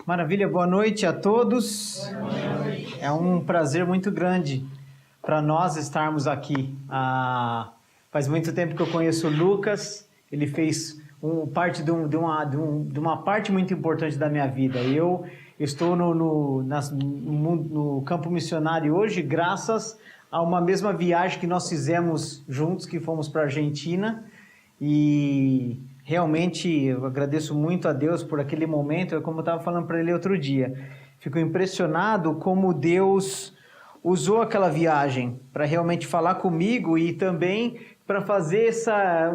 Maravilha, boa noite a todos. É um prazer muito grande para nós estarmos aqui. Faz muito tempo que eu conheço o Lucas, ele fez parte de uma parte muito importante da minha vida. Eu estou no campo missionário hoje, graças a uma mesma viagem que nós fizemos juntos, que fomos para a Argentina, e realmente eu agradeço muito a Deus por aquele momento. Como eu estava falando para ele outro dia, fico impressionado como Deus usou aquela viagem para realmente falar comigo e também para fazer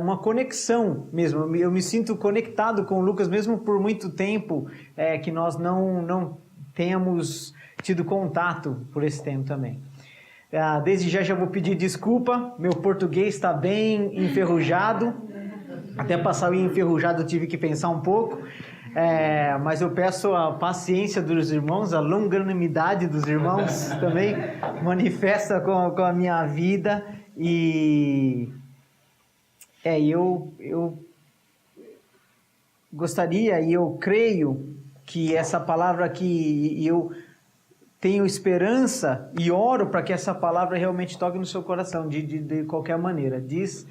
uma conexão mesmo. Eu me sinto conectado com o Lucas, mesmo por muito tempo que nós não tenhamos tido contato por esse tempo também. Desde já vou pedir desculpa, meu português está bem enferrujado. Até passar o enferrujado eu tive que pensar um pouco, mas eu peço a paciência dos irmãos, a longanimidade dos irmãos também manifesta com a minha vida. E eu gostaria e eu creio que essa palavra aqui, eu tenho esperança e oro para que essa palavra realmente toque no seu coração de qualquer maneira. Diz...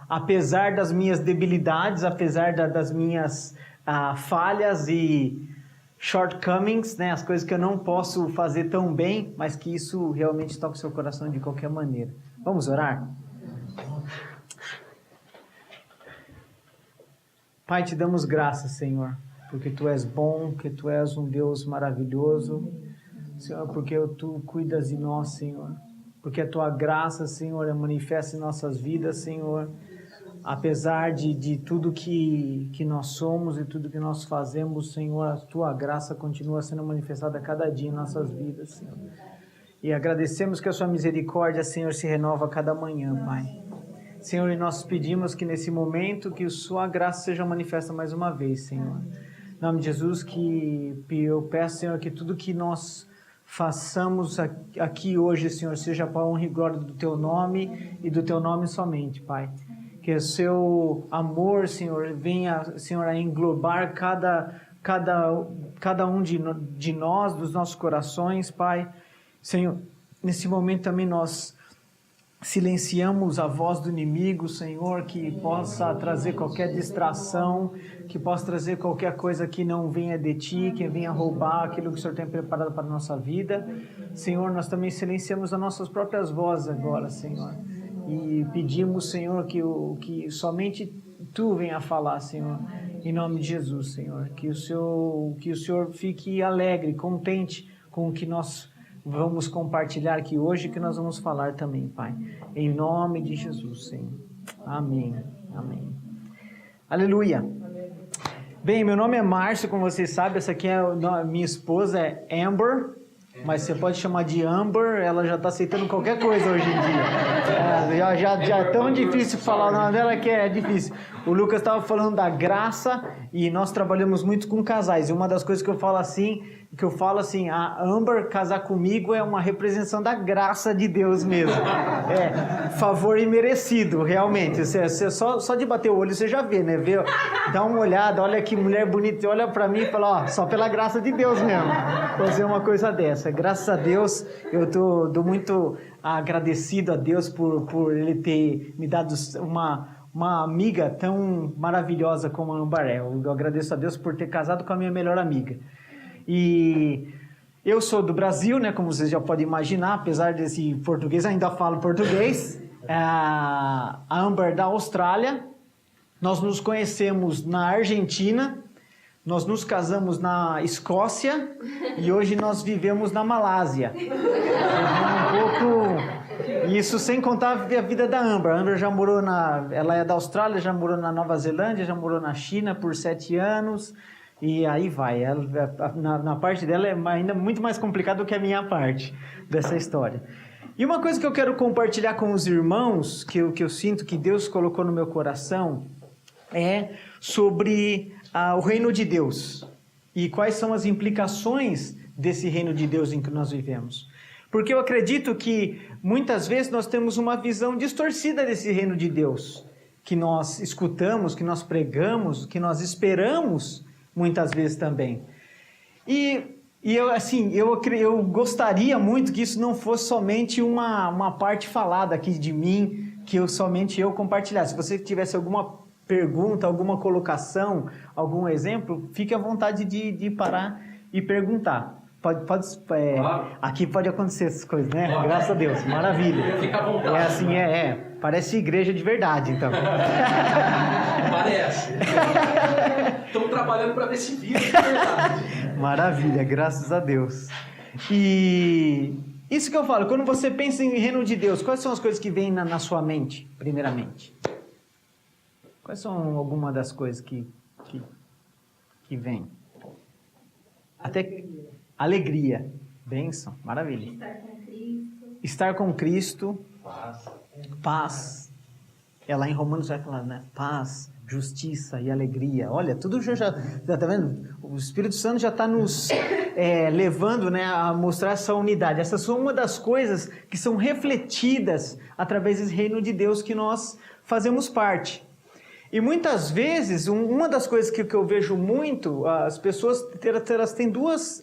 apesar das minhas debilidades, apesar das minhas falhas e shortcomings, né, as coisas que eu não posso fazer tão bem, mas que isso realmente toca o seu coração de qualquer maneira. Vamos orar? Pai, te damos graças, Senhor, porque Tu és bom, que Tu és um Deus maravilhoso, Senhor, porque Tu cuidas de nós, Senhor. Porque a Tua graça, Senhor, é manifesta em nossas vidas, Senhor. Apesar de tudo que nós somos e tudo que nós fazemos, Senhor, a Tua graça continua sendo manifestada a cada dia em nossas vidas, Senhor. E agradecemos que a Sua misericórdia, Senhor, se renova a cada manhã, Pai. Senhor, e nós pedimos que nesse momento que a Sua graça seja manifesta mais uma vez, Senhor. Em nome de Jesus, que eu peço, Senhor, que tudo que nós façamos aqui hoje, Senhor, seja para a honra e glória do Teu nome e do Teu nome somente, Pai. Que o Seu amor, Senhor, venha, Senhor, a englobar cada um de nós, dos nossos corações, Pai. Senhor, nesse momento também nós silenciamos a voz do inimigo, Senhor, que possa trazer qualquer distração, que possa trazer qualquer coisa que não venha de Ti, que venha roubar aquilo que o Senhor tem preparado para a nossa vida. Senhor, nós também silenciamos as nossas próprias vozes agora, Senhor, e pedimos, Senhor, que somente Tu venha falar, Senhor, em nome de Jesus, Senhor, que o Senhor fique alegre, contente com o que nós vamos compartilhar aqui hoje, que nós vamos falar também, Pai. Em nome de Jesus, Senhor. Amém. Amém. Aleluia. Bem, meu nome é Márcio, como vocês sabem, essa aqui minha esposa, é Amber, mas você pode chamar de Amber, ela já está aceitando qualquer coisa hoje em dia. Já é tão difícil falar o nome dela que é difícil. O Lucas estava falando da graça e nós trabalhamos muito com casais. E uma das coisas que eu falo assim, a Amber casar comigo é uma representação da graça de Deus mesmo. É favor imerecido, realmente. Você só de bater o olho você já vê, né? Dá uma olhada, olha que mulher bonita, olha para mim e fala, ó, só pela graça de Deus mesmo fazer uma coisa dessa. Graças a Deus, eu estou muito agradecido a Deus por Ele ter me dado uma amiga tão maravilhosa como a Amber é. Eu agradeço a Deus por ter casado com a minha melhor amiga. E eu sou do Brasil, né, como vocês já podem imaginar, apesar desse português, ainda falo português. A Amber da Austrália. Nós nos conhecemos na Argentina, nós nos casamos na Escócia e hoje nós vivemos na Malásia. Isso sem contar a vida da Amber. A Amber já morou ela é da Austrália, já morou na Nova Zelândia, já morou na China por 7 anos. E aí vai, na parte dela é ainda muito mais complicado do que a minha parte dessa história. E uma coisa que eu quero compartilhar com os irmãos, que eu sinto que Deus colocou no meu coração, é sobre o reino de Deus. E quais são as implicações desse reino de Deus em que nós vivemos. Porque eu acredito que muitas vezes nós temos uma visão distorcida desse reino de Deus, que nós escutamos, que nós pregamos, que nós esperamos muitas vezes também. E eu, assim, eu gostaria muito que isso não fosse somente uma parte falada aqui de mim, que somente eu compartilhasse. Se você tivesse alguma pergunta, alguma colocação, algum exemplo, fique à vontade de parar e perguntar. Claro. Aqui pode acontecer essas coisas, né? Claro. Graças a Deus, maravilha. Fica à vontade. É assim, parece igreja de verdade, então. Parece. Estamos trabalhando para ver se vira de verdade. Maravilha, graças a Deus. E isso que eu falo, quando você pensa em reino de Deus, quais são as coisas que vêm na sua mente, primeiramente? Quais são algumas das coisas que vêm? Até alegria, bênção, maravilha. Estar com Cristo. Paz. É lá em Romanos vai falar, né? Paz, justiça e alegria. Olha, tudo já tá vendo? O Espírito Santo já está nos levando, né, a mostrar essa unidade. Essas são uma das coisas que são refletidas através do reino de Deus que nós fazemos parte. E muitas vezes, uma das coisas que eu vejo muito, as pessoas elas têm duas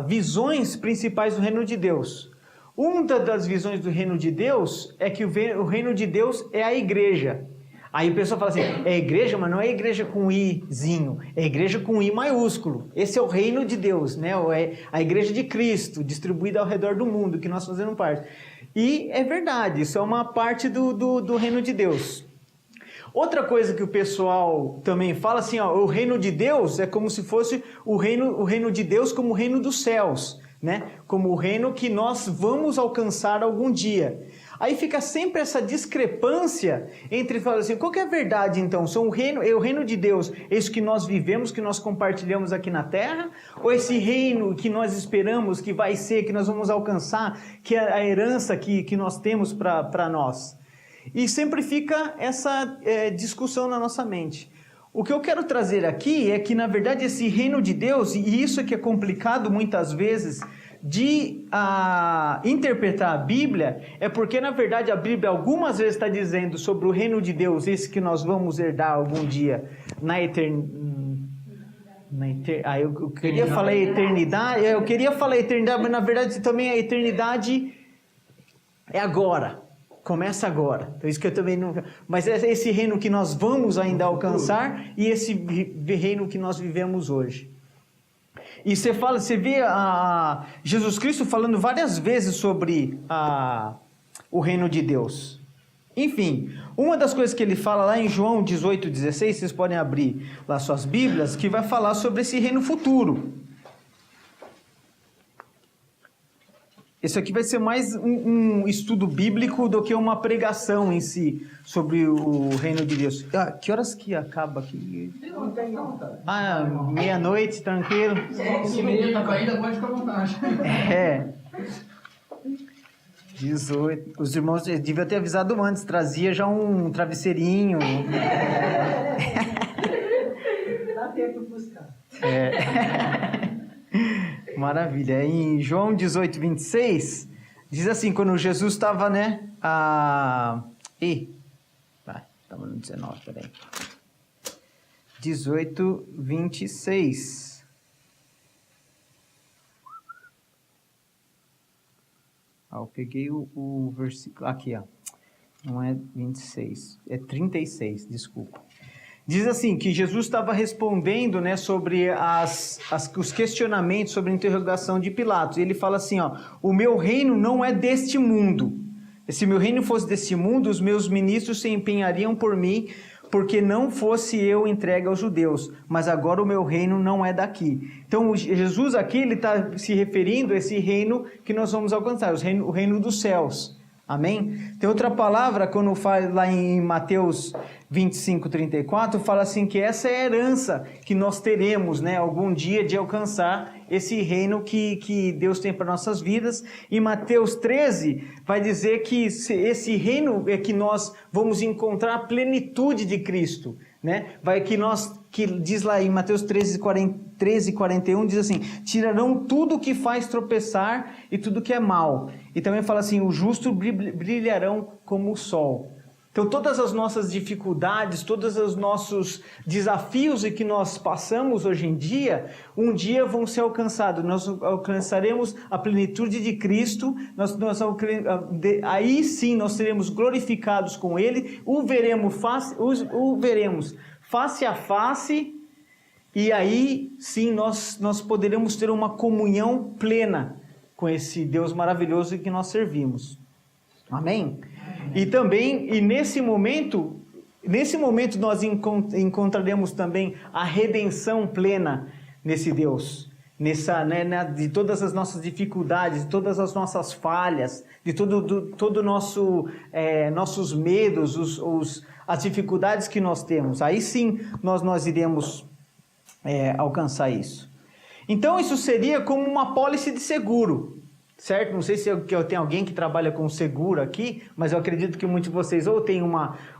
visões principais do reino de Deus. Uma das visões do reino de Deus é que o reino de Deus é a igreja. Aí o pessoal fala assim, é igreja, mas não é igreja com izinho, é igreja com I maiúsculo. Esse é o reino de Deus, né? É a igreja de Cristo, distribuída ao redor do mundo, que nós fazemos parte. E é verdade, isso é uma parte do reino de Deus. Outra coisa que o pessoal também fala assim, o reino de Deus é como se fosse o reino de Deus como o reino dos céus, né? Como o reino que nós vamos alcançar algum dia. Aí fica sempre essa discrepância entre falar assim, qual que é a verdade então? É o reino de Deus, isso que nós vivemos, que nós compartilhamos aqui na terra? Ou esse reino que nós esperamos que vai ser, que nós vamos alcançar, que é a herança que nós temos para nós? E sempre fica essa discussão na nossa mente. O que eu quero trazer aqui é que, na verdade, esse reino de Deus, e isso é que é complicado muitas vezes de interpretar a Bíblia, é porque, na verdade, a Bíblia algumas vezes está dizendo sobre o reino de Deus, esse que nós vamos herdar algum dia na eternidade. Eu queria falar eternidade, mas, na verdade, também a eternidade é agora. Começa agora. Então, isso que eu também não... Mas é esse reino que nós vamos ainda alcançar e esse reino que nós vivemos hoje. E você vê Jesus Cristo falando várias vezes sobre o reino de Deus. Enfim, uma das coisas que ele fala lá em João 18:16, vocês podem abrir lá suas Bíblias, que vai falar sobre esse reino futuro. Isso aqui vai ser mais um estudo bíblico do que uma pregação em si sobre o reino de Deus. Que horas que acaba aqui? Meia-noite, tranquilo. 11h30 tá ainda, pode ficar à vontade. 18. Os irmãos deviam ter avisado antes, trazia já um travesseirinho. Dá tempo de buscar. Maravilha. Em João 18:26, diz assim, quando Jesus estava, né? Estava no 19, peraí. 18:26. Eu peguei o versículo. Aqui, não é 26, é 36, desculpa. Diz assim, que Jesus estava respondendo, né, sobre os questionamentos, sobre a interrogação de Pilatos. E ele fala assim, o meu reino não é deste mundo. Se meu reino fosse deste mundo, os meus ministros se empenhariam por mim, porque não fosse eu entregue aos judeus. Mas agora o meu reino não é daqui. Então, Jesus aqui, ele está se referindo a esse reino que nós vamos alcançar, o reino dos céus. Amém? Tem outra palavra, quando fala lá em Mateus 25:34, fala assim que essa é a herança que nós teremos, né, algum dia de alcançar esse reino que Deus tem para nossas vidas. Em Mateus 13, vai dizer que esse reino é que nós vamos encontrar a plenitude de Cristo, né? Que diz lá em Mateus 13:41, diz assim, tirarão tudo que faz tropeçar e tudo que é mal. E também fala assim, os justos brilharão como o sol. Então, todas as nossas dificuldades, todos os nossos desafios que nós passamos hoje em dia, um dia vão ser alcançados. Nós alcançaremos a plenitude de Cristo, aí sim nós seremos glorificados com Ele, o veremos face a face, e aí sim nós poderemos ter uma comunhão plena com esse Deus maravilhoso que nós servimos. Amém? E também, nesse momento nós encontraremos também a redenção plena nesse Deus, de todas as nossas dificuldades, de todas as nossas falhas, de todo nossos medos, as dificuldades que nós temos. Aí sim nós iremos alcançar isso. Então isso seria como uma apólice de seguro. Certo? Não sei se eu tenho alguém que trabalha com seguro aqui, mas eu acredito que muitos de vocês ou têm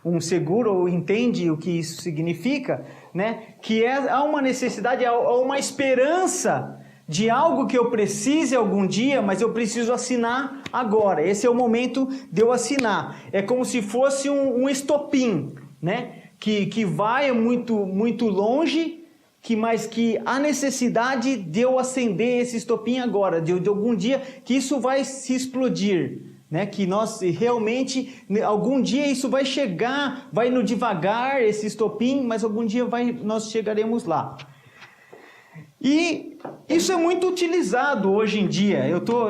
um seguro ou entendem o que isso significa, né? Que há uma necessidade, há uma esperança de algo que eu precise algum dia, mas eu preciso assinar agora. Esse é o momento de eu assinar. É como se fosse um estopim, né? Que vai muito, muito longe, mas que há necessidade de eu acender esse estopim agora, de algum dia que isso vai se explodir, né? Que nós realmente, algum dia isso vai chegar, vai no devagar esse estopim, mas algum dia nós chegaremos lá. E isso é muito utilizado hoje em dia. Eu tô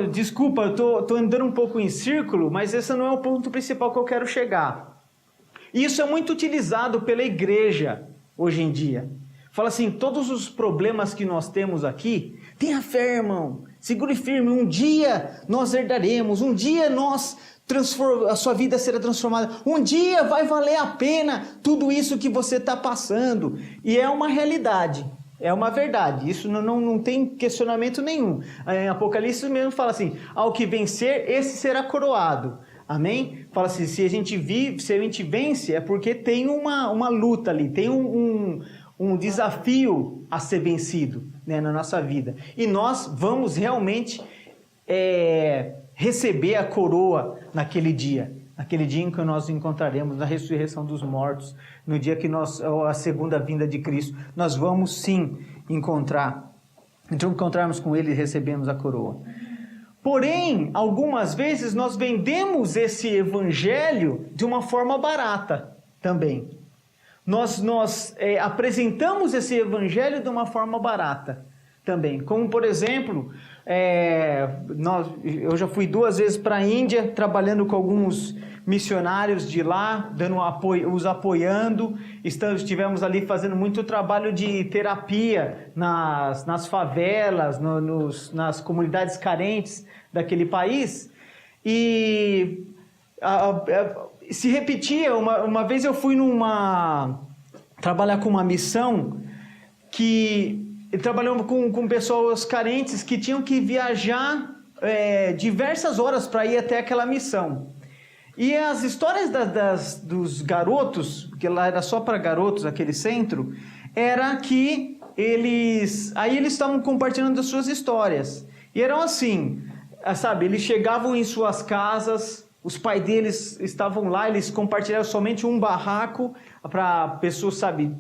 andando um pouco em círculo, mas esse não é o ponto principal que eu quero chegar. Isso é muito utilizado pela igreja hoje em dia. Fala assim, todos os problemas que nós temos aqui, tenha fé, irmão, segure firme, um dia nós herdaremos, um dia a sua vida será transformada, um dia vai valer a pena tudo isso que você está passando. E é uma realidade, é uma verdade, isso não tem questionamento nenhum. Em Apocalipse mesmo fala assim, ao que vencer, esse será coroado. Amém? Fala assim, se a gente vence, é porque tem uma luta ali, tem um desafio a ser vencido, né, na nossa vida. E nós vamos realmente receber a coroa naquele dia em que nós encontraremos na ressurreição dos mortos, no dia que a segunda vinda de Cristo, nós vamos sim encontrarmos com Ele e recebemos a coroa. Porém, algumas vezes nós vendemos esse evangelho de uma forma barata também. Nós apresentamos esse evangelho de uma forma barata também. Como, por exemplo, eu já fui 2 vezes para a Índia, trabalhando com alguns missionários de lá, os apoiando. Estivemos ali fazendo muito trabalho de terapia nas favelas, nas comunidades carentes daquele país. E se repetia. Uma vez eu fui trabalhar com uma missão que trabalhamos com pessoas carentes que tinham que viajar diversas horas para ir até aquela missão. E as histórias dos garotos, que lá era só para garotos aquele centro, era que eles estavam compartilhando as suas histórias. E eram assim, sabe, eles chegavam em suas casas, os pais deles estavam lá, eles compartilharam somente um barraco para pessoas, sabe,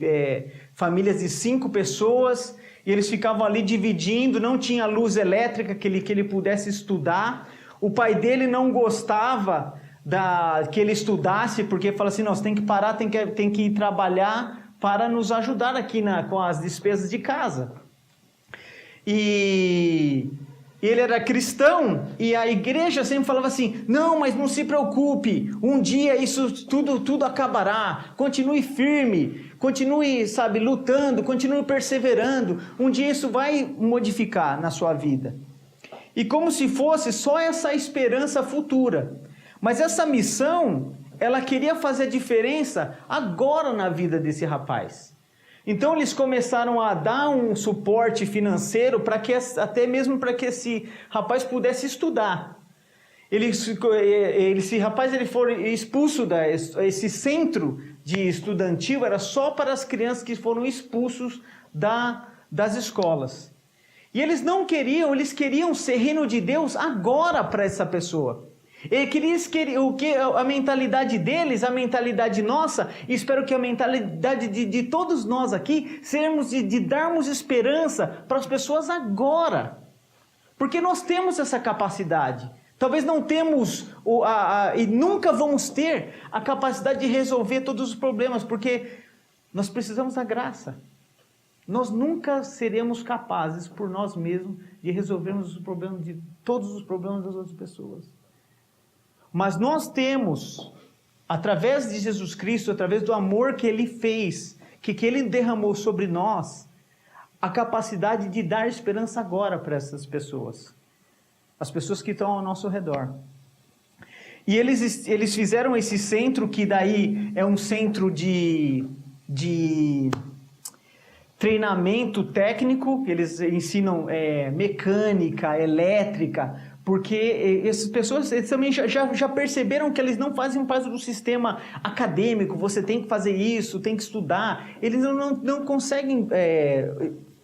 famílias de 5 pessoas, e eles ficavam ali dividindo, não tinha luz elétrica que ele pudesse estudar. O pai dele não gostava que ele estudasse, porque fala assim, nós tem que parar, tem que ir trabalhar para nos ajudar aqui com as despesas de casa. E ele era cristão, e a igreja sempre falava assim, não, mas não se preocupe, um dia isso tudo acabará, continue firme, continue, sabe, lutando, continue perseverando, um dia isso vai modificar na sua vida. E como se fosse só essa esperança futura. Mas essa missão, ela queria fazer a diferença agora na vida desse rapaz. Então eles começaram a dar um suporte financeiro até mesmo para que esse rapaz pudesse estudar. Esse rapaz foi expulso esse centro de estudantil, era só para as crianças que foram expulsos das escolas. E eles não queriam, eles queriam ser reino de Deus agora para essa pessoa. Ele queria a mentalidade deles, a mentalidade nossa, e espero que a mentalidade de todos nós aqui, sermos de darmos esperança para as pessoas agora. Porque nós temos essa capacidade. Talvez não temos e nunca vamos ter a capacidade de resolver todos os problemas, porque nós precisamos da graça. Nós nunca seremos capazes por nós mesmos de resolvermos todos os problemas das outras pessoas. Mas nós temos, através de Jesus Cristo, através do amor que Ele fez, que Ele derramou sobre nós, a capacidade de dar esperança agora para essas pessoas. As pessoas que estão ao nosso redor. E eles fizeram esse centro, que daí é um centro de treinamento técnico, eles ensinam mecânica, elétrica, porque essas pessoas eles também já perceberam que eles não fazem parte do sistema acadêmico, você tem que fazer isso, tem que estudar, eles não conseguem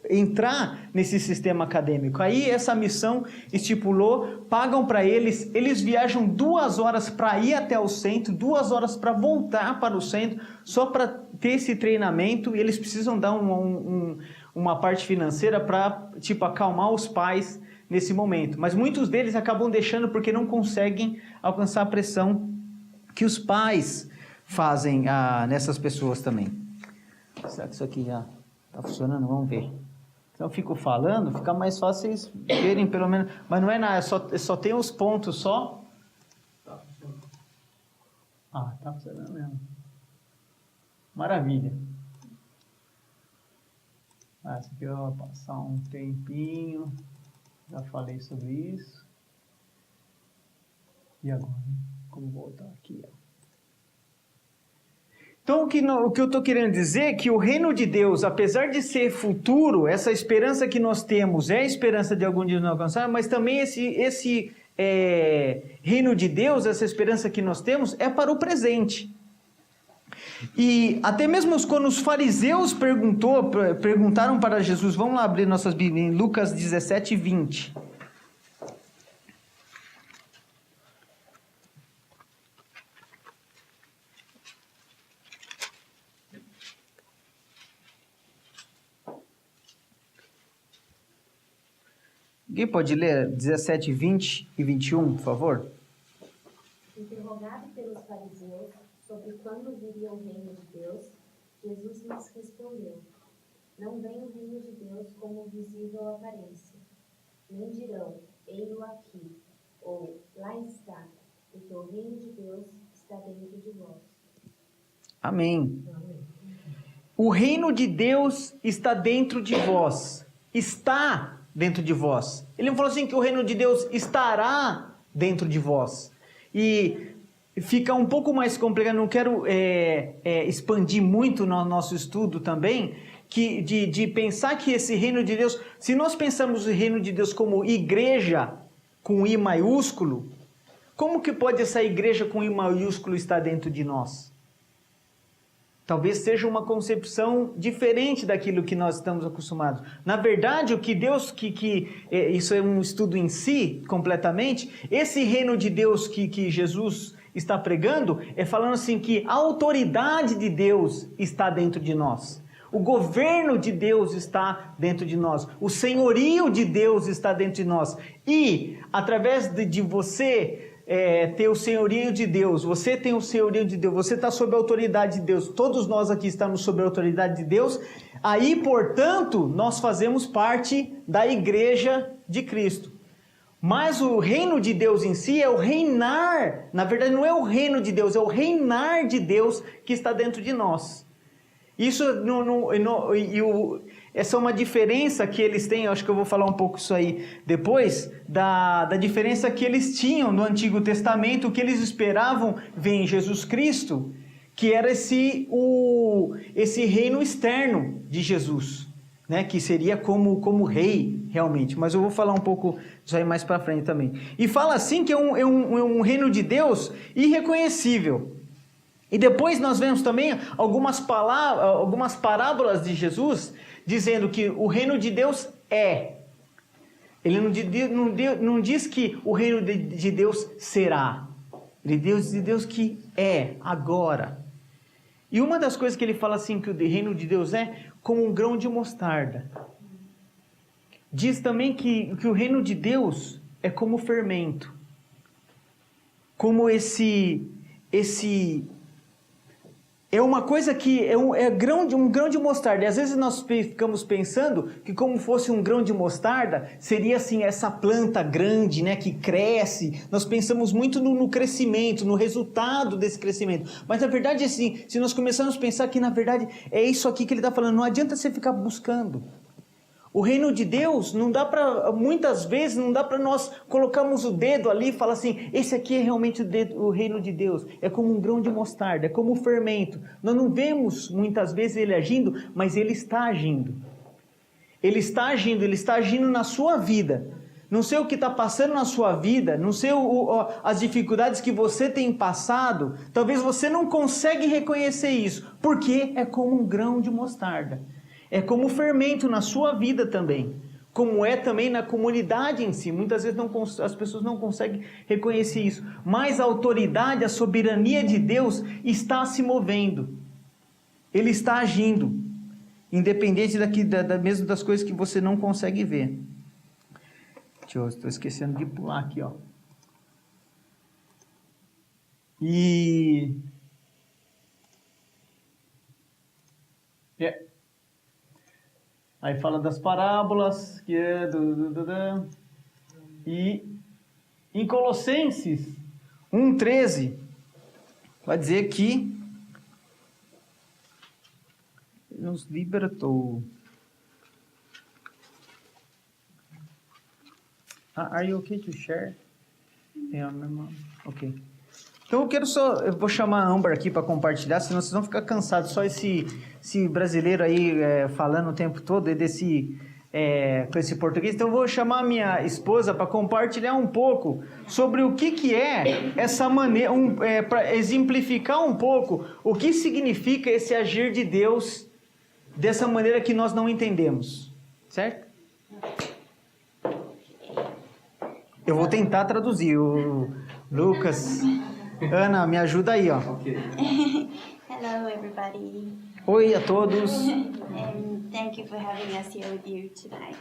entrar nesse sistema acadêmico. Aí essa missão estipulou, pagam para eles, eles viajam 2 horas para ir até o centro, 2 horas para voltar para o centro, só para ter esse treinamento, e eles precisam dar uma parte financeira para acalmar os pais nesse momento. Mas muitos deles acabam deixando porque não conseguem alcançar a pressão que os pais fazem nessas pessoas também. Será que isso aqui já está funcionando? Vamos ver. Então eu fico falando, fica mais fácil vocês verem pelo menos. Mas não é nada, só tem os pontos só. Tá funcionando mesmo. Maravilha. Isso aqui eu vou passar um tempinho. Já falei sobre isso. E agora? Como voltar aqui? Então, o que eu estou querendo dizer é que o reino de Deus, apesar de ser futuro, essa esperança que nós temos é a esperança de algum dia não alcançar, mas também esse reino de Deus, essa esperança que nós temos, é para o presente. E até mesmo quando os fariseus perguntaram para Jesus, vamos lá abrir nossas Bíblias, em Lucas 17, 20. Alguém pode ler 17, 20 e 21, por favor? Interrogado pelos fariseus sobre quando viria o reino de Deus, Jesus lhes respondeu: não vem o reino de Deus como visível aparência, nem dirão, ei-lo aqui, ou lá está, porque o reino de Deus está dentro de vós. Amém. O reino de Deus está dentro de vós. Está dentro de vós. Ele não falou assim que o reino de Deus estará dentro de vós. E fica um pouco mais complicado, não quero expandir muito no nosso estudo também, de pensar que esse reino de Deus, se nós pensamos o reino de Deus como igreja, com I maiúsculo, como que pode essa igreja com I maiúsculo estar dentro de nós? Talvez seja uma concepção diferente daquilo que nós estamos acostumados. Na verdade, o que Deus, isso é um estudo em si, completamente, esse reino de Deus que Jesus está pregando, é falando assim que a autoridade de Deus está dentro de nós. O governo de Deus está dentro de nós. O senhorio de Deus está dentro de nós. E, através de você ter o senhorio de Deus, você tem o senhorio de Deus, você está sob a autoridade de Deus, todos nós aqui estamos sob a autoridade de Deus, aí, portanto, nós fazemos parte da igreja de Cristo. Mas o reino de Deus em si é o reinar, na verdade não é o reino de Deus, é o reinar de Deus que está dentro de nós. Isso essa é uma diferença que eles têm, eu acho que eu vou falar um pouco isso aí depois, da diferença que eles tinham no Antigo Testamento, o que eles esperavam ver em Jesus Cristo, que era esse reino externo de Jesus, né? Que seria como rei realmente, mas eu vou falar um pouco disso aí mais para frente também. E fala assim que é um reino de Deus irreconhecível. E depois nós vemos também algumas parábolas de Jesus dizendo que o reino de Deus é. Ele não diz que o reino de Deus será. Ele é Deus que é agora. E uma das coisas que ele fala assim, que o reino de Deus é como um grão de mostarda. Diz também que o reino de Deus é como fermento. Como é uma coisa que é um grão de mostarda. E às vezes nós ficamos pensando que como fosse um grão de mostarda, seria assim essa planta grande, né, que cresce. Nós pensamos muito no crescimento, no resultado desse crescimento. Mas na verdade, assim, se nós começarmos a pensar que na verdade é isso aqui que ele está falando, não adianta você ficar buscando. O reino de Deus, muitas vezes não dá para nós colocarmos o dedo ali e falar assim, esse aqui é realmente o reino de Deus. É como um grão de mostarda, é como um fermento. Nós não vemos muitas vezes ele agindo, mas ele está agindo. Ele está agindo na sua vida. Não sei o que está passando na sua vida, não sei as dificuldades que você tem passado, talvez você não consegue reconhecer isso, porque é como um grão de mostarda. É como fermento na sua vida também, como é também na comunidade em si. Muitas vezes as pessoas não conseguem reconhecer isso, mas a autoridade, a soberania de Deus está se movendo. Ele está agindo, independente mesmo das coisas que você não consegue ver. Estou esquecendo de pular aqui, ó. Aí fala das parábolas, que é e em Colossenses 1,13 vai dizer que ele nos libertou. Are you okay to share? Yeah, ok. Então eu vou chamar a Amber aqui para compartilhar, senão vocês vão ficar cansados. Só esse brasileiro aí falando o tempo todo com esse português. Então eu vou chamar a minha esposa para compartilhar um pouco sobre o que é essa maneira, para exemplificar um pouco o que significa esse agir de Deus dessa maneira que nós não entendemos. Certo? Eu vou tentar traduzir. O Lucas... Ana, me ajuda aí, ó. Ok. Hello, everybody. Oi a todos. And thank you for having us here with you tonight.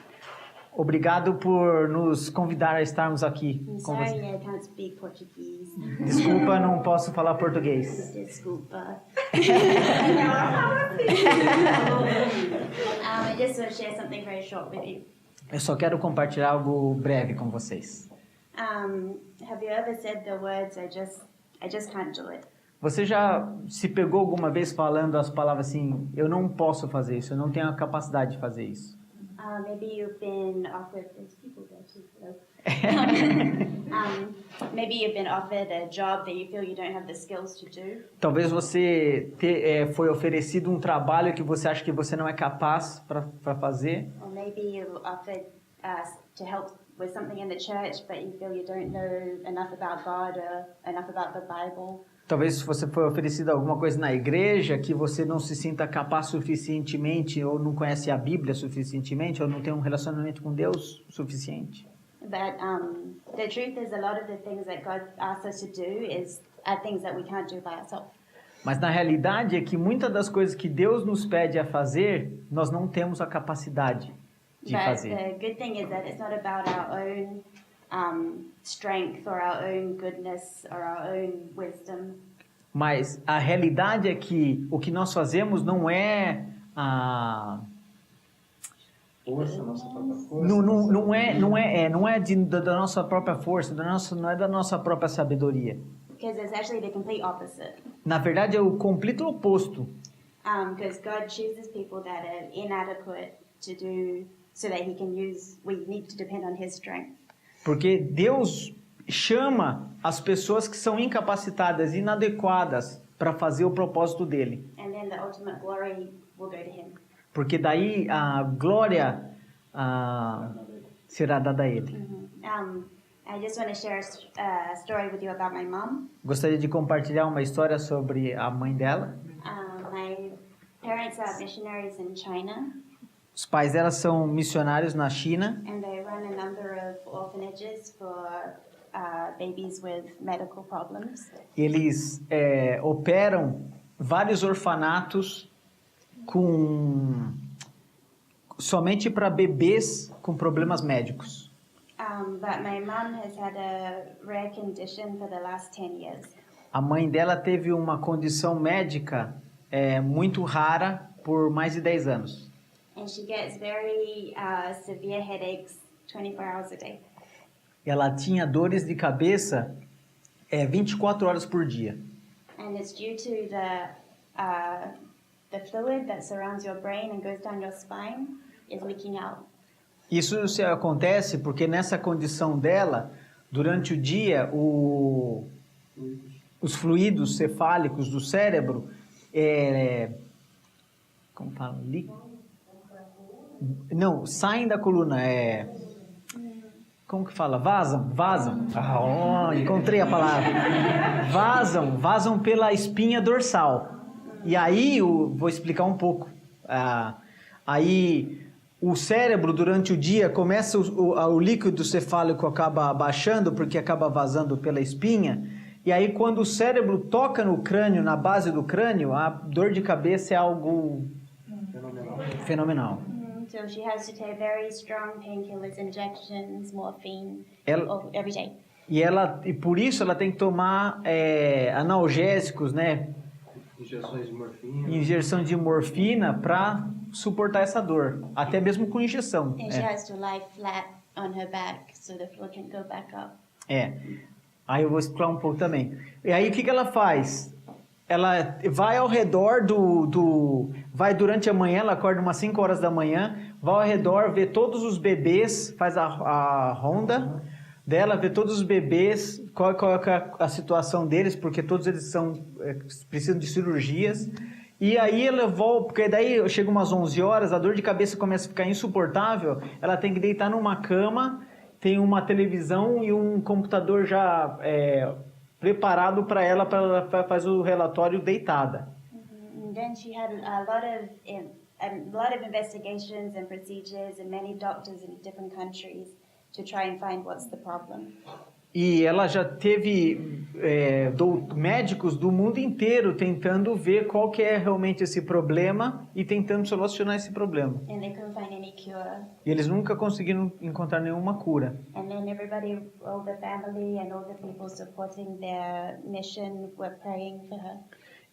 Obrigado por nos convidar a estarmos aqui I'm com sorry você. I can't speak Portuguese. Desculpa, não posso falar português. Desculpa. I just want to share something very short with you. Eu só quero compartilhar algo breve com vocês. Have you ever said the words, I just can't do it? Você já se pegou alguma vez falando as palavras assim, eu não posso fazer isso, eu não tenho a capacidade de fazer isso? Maybe you've been offered, there's people there too, so. Maybe you've been offered a job that you feel you don't have the skills to do. Talvez você foi oferecido um trabalho que você acha que você não é capaz para fazer. Or maybe you offered to help with something in the church, but you feel you don't know enough about God or enough about the Bible. Talvez você foi oferecido alguma coisa na igreja que você não se sinta capaz suficientemente, ou não conhece a Bíblia suficientemente, ou não tem um relacionamento com Deus suficiente. But the truth is, a lot of the things that God asks us to do are things that we can't do by ourselves. Mas na realidade é que muitas das coisas que Deus nos pede a fazer, nós não temos a capacidade de fazer. But the good thing is that it's not about our own strength or our own goodness or our own wisdom. Mas a realidade é que o que nós fazemos não é Força, nossa própria força. não é da nossa própria força, não é da nossa própria sabedoria. Because it's actually the complete opposite. Na verdade é o completo oposto. Because God chooses people that are inadequate to do so that He can use. We need to depend on His strength. Porque Deus chama as pessoas que são incapacitadas, inadequadas para fazer o propósito dele. And then the ultimate glory will go to Him. Porque daí a glória será dada a ele. I just want to share a story with you about my mom. Gostaria de compartilhar uma história sobre a mãe dela. My parents are missionaries in China. Os pais dela são missionários na China And they run a number of orphanages for babies with medical problems. Eles operam vários orfanatos somente para bebês com problemas médicos. But my mum has had a rare condition for the last 10 years. A mãe dela teve uma condição médica muito rara por mais de 10 anos. And she gets very severe headaches 24 hours a day. Ela tinha dores de cabeça 24 horas por dia. And it's due to the fluid that surrounds your brain and goes down your spine is leaking out. Isso acontece porque nessa condição dela, durante o dia, os fluidos cefálicos do cérebro, como fala? Não, saem da coluna, como que fala? Vazam. Encontrei a palavra. Vazam pela espinha dorsal. E aí, vou explicar um pouco. Aí, o cérebro, durante o dia, começa o líquido cefálico acaba baixando, porque acaba vazando pela espinha. E aí, quando o cérebro toca no crânio, na base do crânio, a dor de cabeça é algo fenomenal. So she has to take very strong painkillers, injections, morphine every day. E por isso ela tem que tomar analgésicos, né? Injeções de morfina. Injeção de morfina para suportar essa dor, até mesmo com injeção. And she has to lie flat on her back so the fluid can go back up. Aí eu vou explicar um pouco também. E aí o que ela faz? Ela vai ao redor vai durante a manhã, ela acorda umas 5 horas da manhã, vai ao redor, vê todos os bebês, faz a ronda dela, vê todos os bebês, qual é a situação deles, porque todos eles precisam de cirurgias. E aí ela volta, porque daí chega umas 11 horas, a dor de cabeça começa a ficar insuportável, ela tem que deitar numa cama, tem uma televisão e um computador já preparado para ela fazer o relatório deitada. And then she had a lot of investigations and procedures and many doctors in different countries to try and find what's the problem. E ela já teve médicos do mundo inteiro tentando ver qual que é realmente esse problema e tentando solucionar esse problema. And they couldn't find any cure. E eles nunca conseguiram encontrar nenhuma cura. And then everybody, all the family and all the people supporting their mission were praying for her.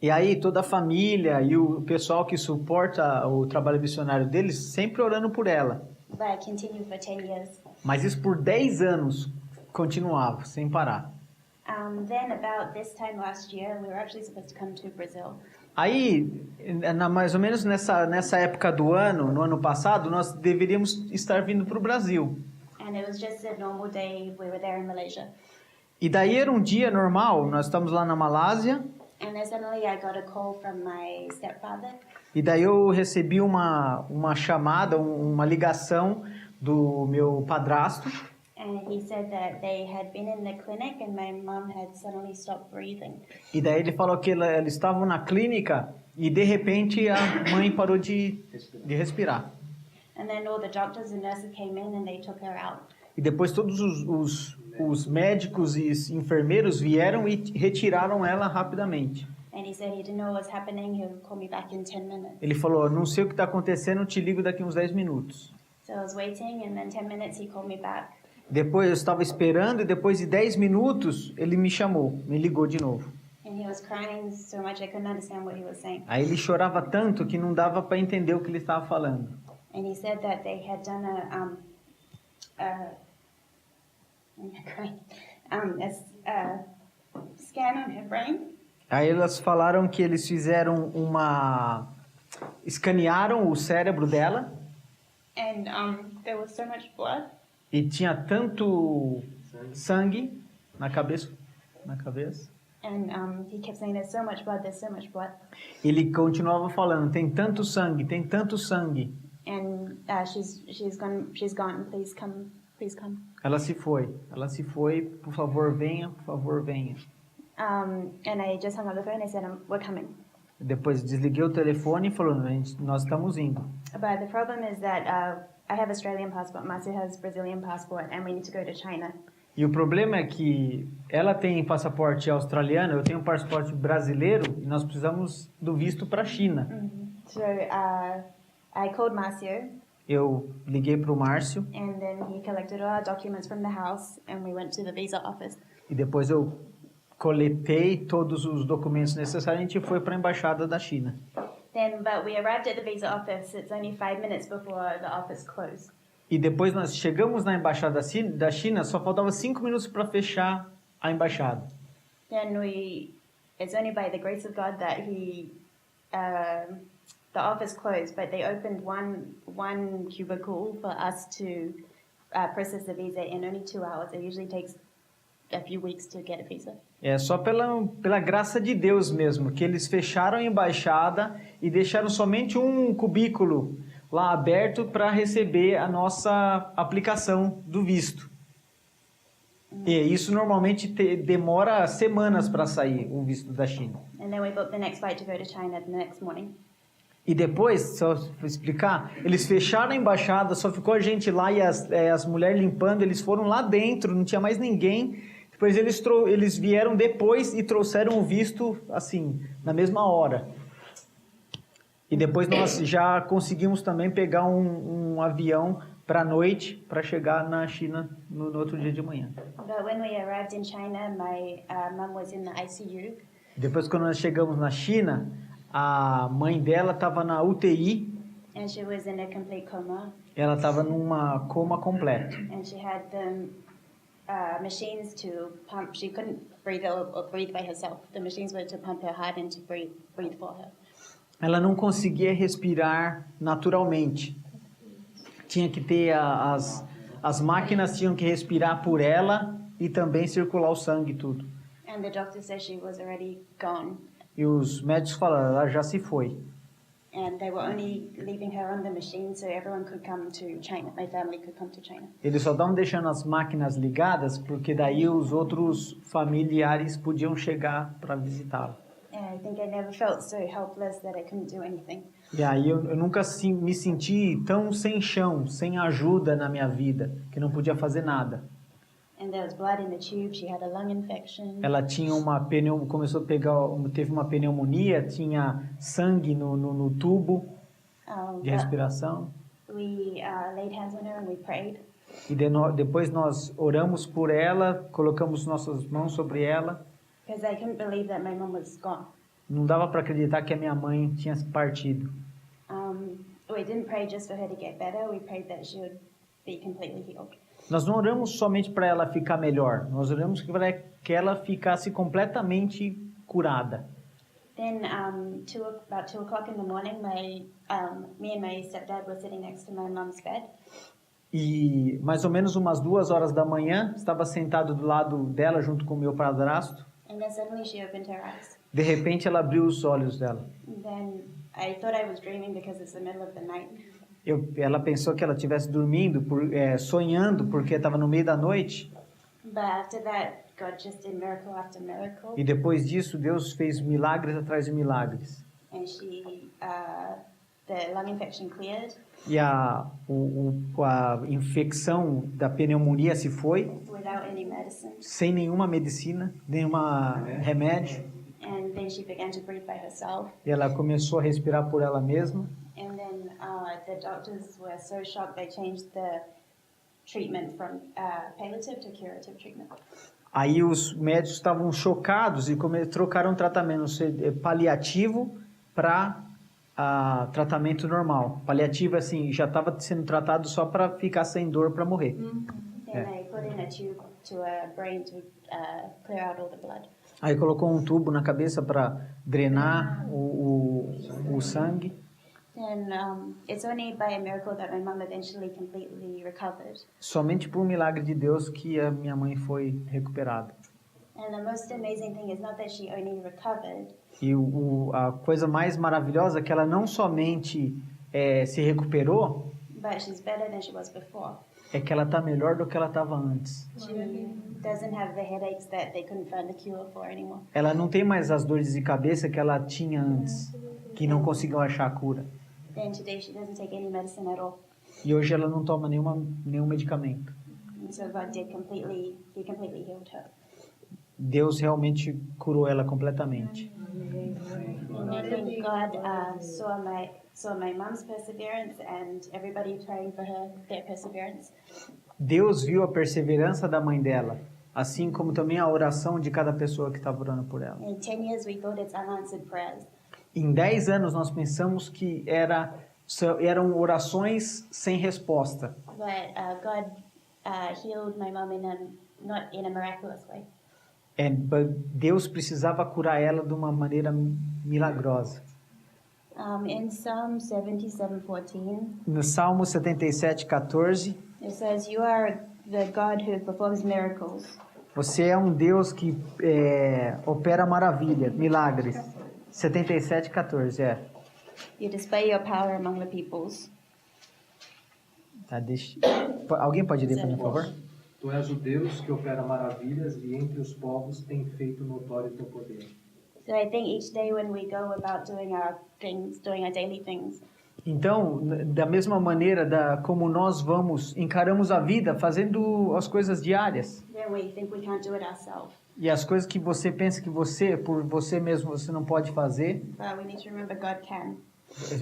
E aí toda a família e o pessoal que suporta o trabalho missionário deles sempre orando por ela. But it continued for 10 years. Mas isso por 10 anos continuava, sem parar. Then about this time last year, we were actually supposed to come to Brazil. Aí, mais ou menos nessa época do ano, no ano passado, nós deveríamos estar vindo para o Brasil. And it was just a normal day. We were there in Malaysia. E daí era um dia normal, nós estamos lá na Malásia. And then suddenly I got a call from my stepfather. E daí eu recebi uma chamada, uma ligação do meu padrasto. And he said that they had been in the clinic and my mom had suddenly stopped breathing. E daí ele falou que eles estavam na clínica e de repente a mãe parou de respirar. And then all the doctors and nurses came in and they took her out. E depois todos os médicos e enfermeiros vieram e retiraram ela rapidamente. And he said he didn't know what was happening. He'll call me back in 10 minutes. Ele falou, não sei o que está acontecendo, te ligo daqui uns 10 minutos. So I was waiting and then 10 minutes he called me back. Depois eu estava esperando e depois de 10 minutos ele me chamou, me ligou de novo. And he was crying so much I couldn't understand what he was saying. Aí ele chorava tanto que não dava para entender o que ele estava falando. And he said that they had done a scan on her brain. Aí elas falaram que eles fizeram escanearam o cérebro dela. And there was so much blood. E tinha tanto sangue na cabeça. And he kept saying, there's so much blood, there's so much blood. Ele continuava falando, tem tanto sangue, tem tanto sangue. And she's gone, please come. Ela se foi, por favor venha, por favor venha. And I just hung up the phone and I said, we're coming. Depois desliguei o telefone e falou, nós estamos indo. But the problem is that I have Australian passport, Masu has Brazilian passport, and we need to go to China. E o problema é que ela tem passaporte australiano, eu tenho passaporte brasileiro e nós precisamos do visto para a China. So I called Marcio, Eu liguei para o Márcio and then he collected all our documents from the house, and we went to the visa office. e depois eu coletei todos os documentos necessários e a gente foi para a embaixada da China. But we arrived at the visa office. It's only 5 minutes before the office closed. E depois nós chegamos na embaixada da China, só faltava 5 minutos para fechar a embaixada. It's only by the grace of God that the office closed, but they opened one cubicle for us to process the visa in only 2 hours. It usually takes a few weeks to get a visa. É só pela graça de Deus mesmo, que eles fecharam a embaixada e deixaram somente um cubículo lá aberto para receber a nossa aplicação do visto. E isso normalmente demora semanas para sair o visto da China. And then we booked the next flight to go to China the next morning. E depois, só para explicar, eles fecharam a embaixada, só ficou a gente lá e as mulheres limpando, eles foram lá dentro, não tinha mais ninguém. Depois eles vieram depois e trouxeram o visto, assim, na mesma hora. E depois nós já conseguimos também pegar um avião para a noite, para chegar na China no outro dia de manhã. But when we arrived in China, my mum was in the ICU. Depois, quando nós chegamos na China, a mãe dela estava na UTI, And she was in a complete coma. ela estava numa coma completo. And she had the machines to pump. She couldn't breathe or breathe by herself. The machines were to pump her heart and to breathe for her. Ela não conseguia respirar naturalmente. Tinha que ter as máquinas tinham que respirar por ela e também circular o sangue e tudo. And the doctor said she was already gone. E os médicos falaram, ela já se foi. And they were only leaving her on the machine so everyone could come to China. My family could come to China. Eles só estavam deixando as máquinas ligadas porque daí os outros familiares podiam chegar para visitá-la. And I think I never felt so helpless that I couldn't do anything. E aí eu nunca me senti tão sem chão, sem ajuda na minha vida, que não podia fazer nada. And there was blood in the tube. She had a lung infection. Ela tinha começou a teve uma pneumonia, tinha sangue no tubo de respiração. We laid hands on her and we prayed. E depois nós oramos por ela, colocamos nossas mãos sobre ela. Because I couldn't believe that my mom was gone. Não dava para acreditar que a minha mãe tinha partido. We didn't pray just for her to get better. We prayed that she would be completely healed. Nós não oramos somente para ela ficar melhor, nós oramos para que ela ficasse completamente curada. Then, about 2 o'clock in the morning, me and my stepdad were sitting next to my mom's bed. E mais ou menos umas 2 horas da manhã, estava sentado do lado dela junto com o meu padrasto. And then suddenly she opened her eyes. De repente ela abriu os olhos dela. And then I thought I was dreaming because it's the middle of the night. Ela pensou que ela estivesse dormindo, sonhando, porque estava no meio da noite. But after that, God just did miracle after miracle. E depois disso, Deus fez milagres atrás de milagres. And the lung infection cleared E a infecção da pneumonia se foi, without any medicine. sem nenhuma medicina, nenhuma remédio. And then she began to breathe by herself. E ela começou a respirar por ela mesma. And then the doctors were so shocked they changed the treatment from palliative to curative treatment. Aí os médicos estavam chocados e trocaram o tratamento paliativo para tratamento normal. Paliativo, assim, já estava sendo tratado só para ficar sem dor para morrer. Then they put in a tube to a brain to clear out all the blood. Aí colocou um tubo na cabeça para drenar o sangue. And it's only by a miracle that my mom eventually completely recovered. Somente por um milagre de Deus que a minha mãe foi recuperada. And the most amazing thing is not that she only recovered, E a coisa mais maravilhosa é que ela não somente se recuperou, but she's better than she was before. é que ela está melhor do que ela estava antes. She doesn't have the headaches that they couldn't find a cure for anymore. Ela não tem mais as dores de cabeça que ela tinha antes, que não conseguiam achar a cura. Then today she doesn't take any medicine at all. E hoje ela não toma nenhum medicamento. And so God did He completely healed her. Deus realmente curou ela completamente. And I think God saw my mom's perseverance and everybody praying for her, their perseverance. Deus viu a perseverança da mãe dela, assim como também a oração de cada pessoa que estava orando por ela. In 10 years, we thought it's unanswered prayers. Em 10 anos nós pensamos que eram orações sem resposta. But God healed my mom not in a miraculous way. Deus precisava curar ela de uma maneira milagrosa. In Psalm 77:14, No Salmo 77:14, it says, "You are the God who performs miracles." você é um Deus que opera maravilha, milagres. 77:14, You display your power among the peoples. Tá, alguém pode ler para mim, por favor? Tu és o Deus que opera maravilhas e entre os povos tem feito notório teu poder. So I think each day when we go about doing our daily things, Então, da mesma maneira como nós encaramos a vida fazendo as coisas diárias. then we think we can't do it ourselves. E as coisas que você pensa que por você mesmo, você não pode fazer, But we need to remember God can,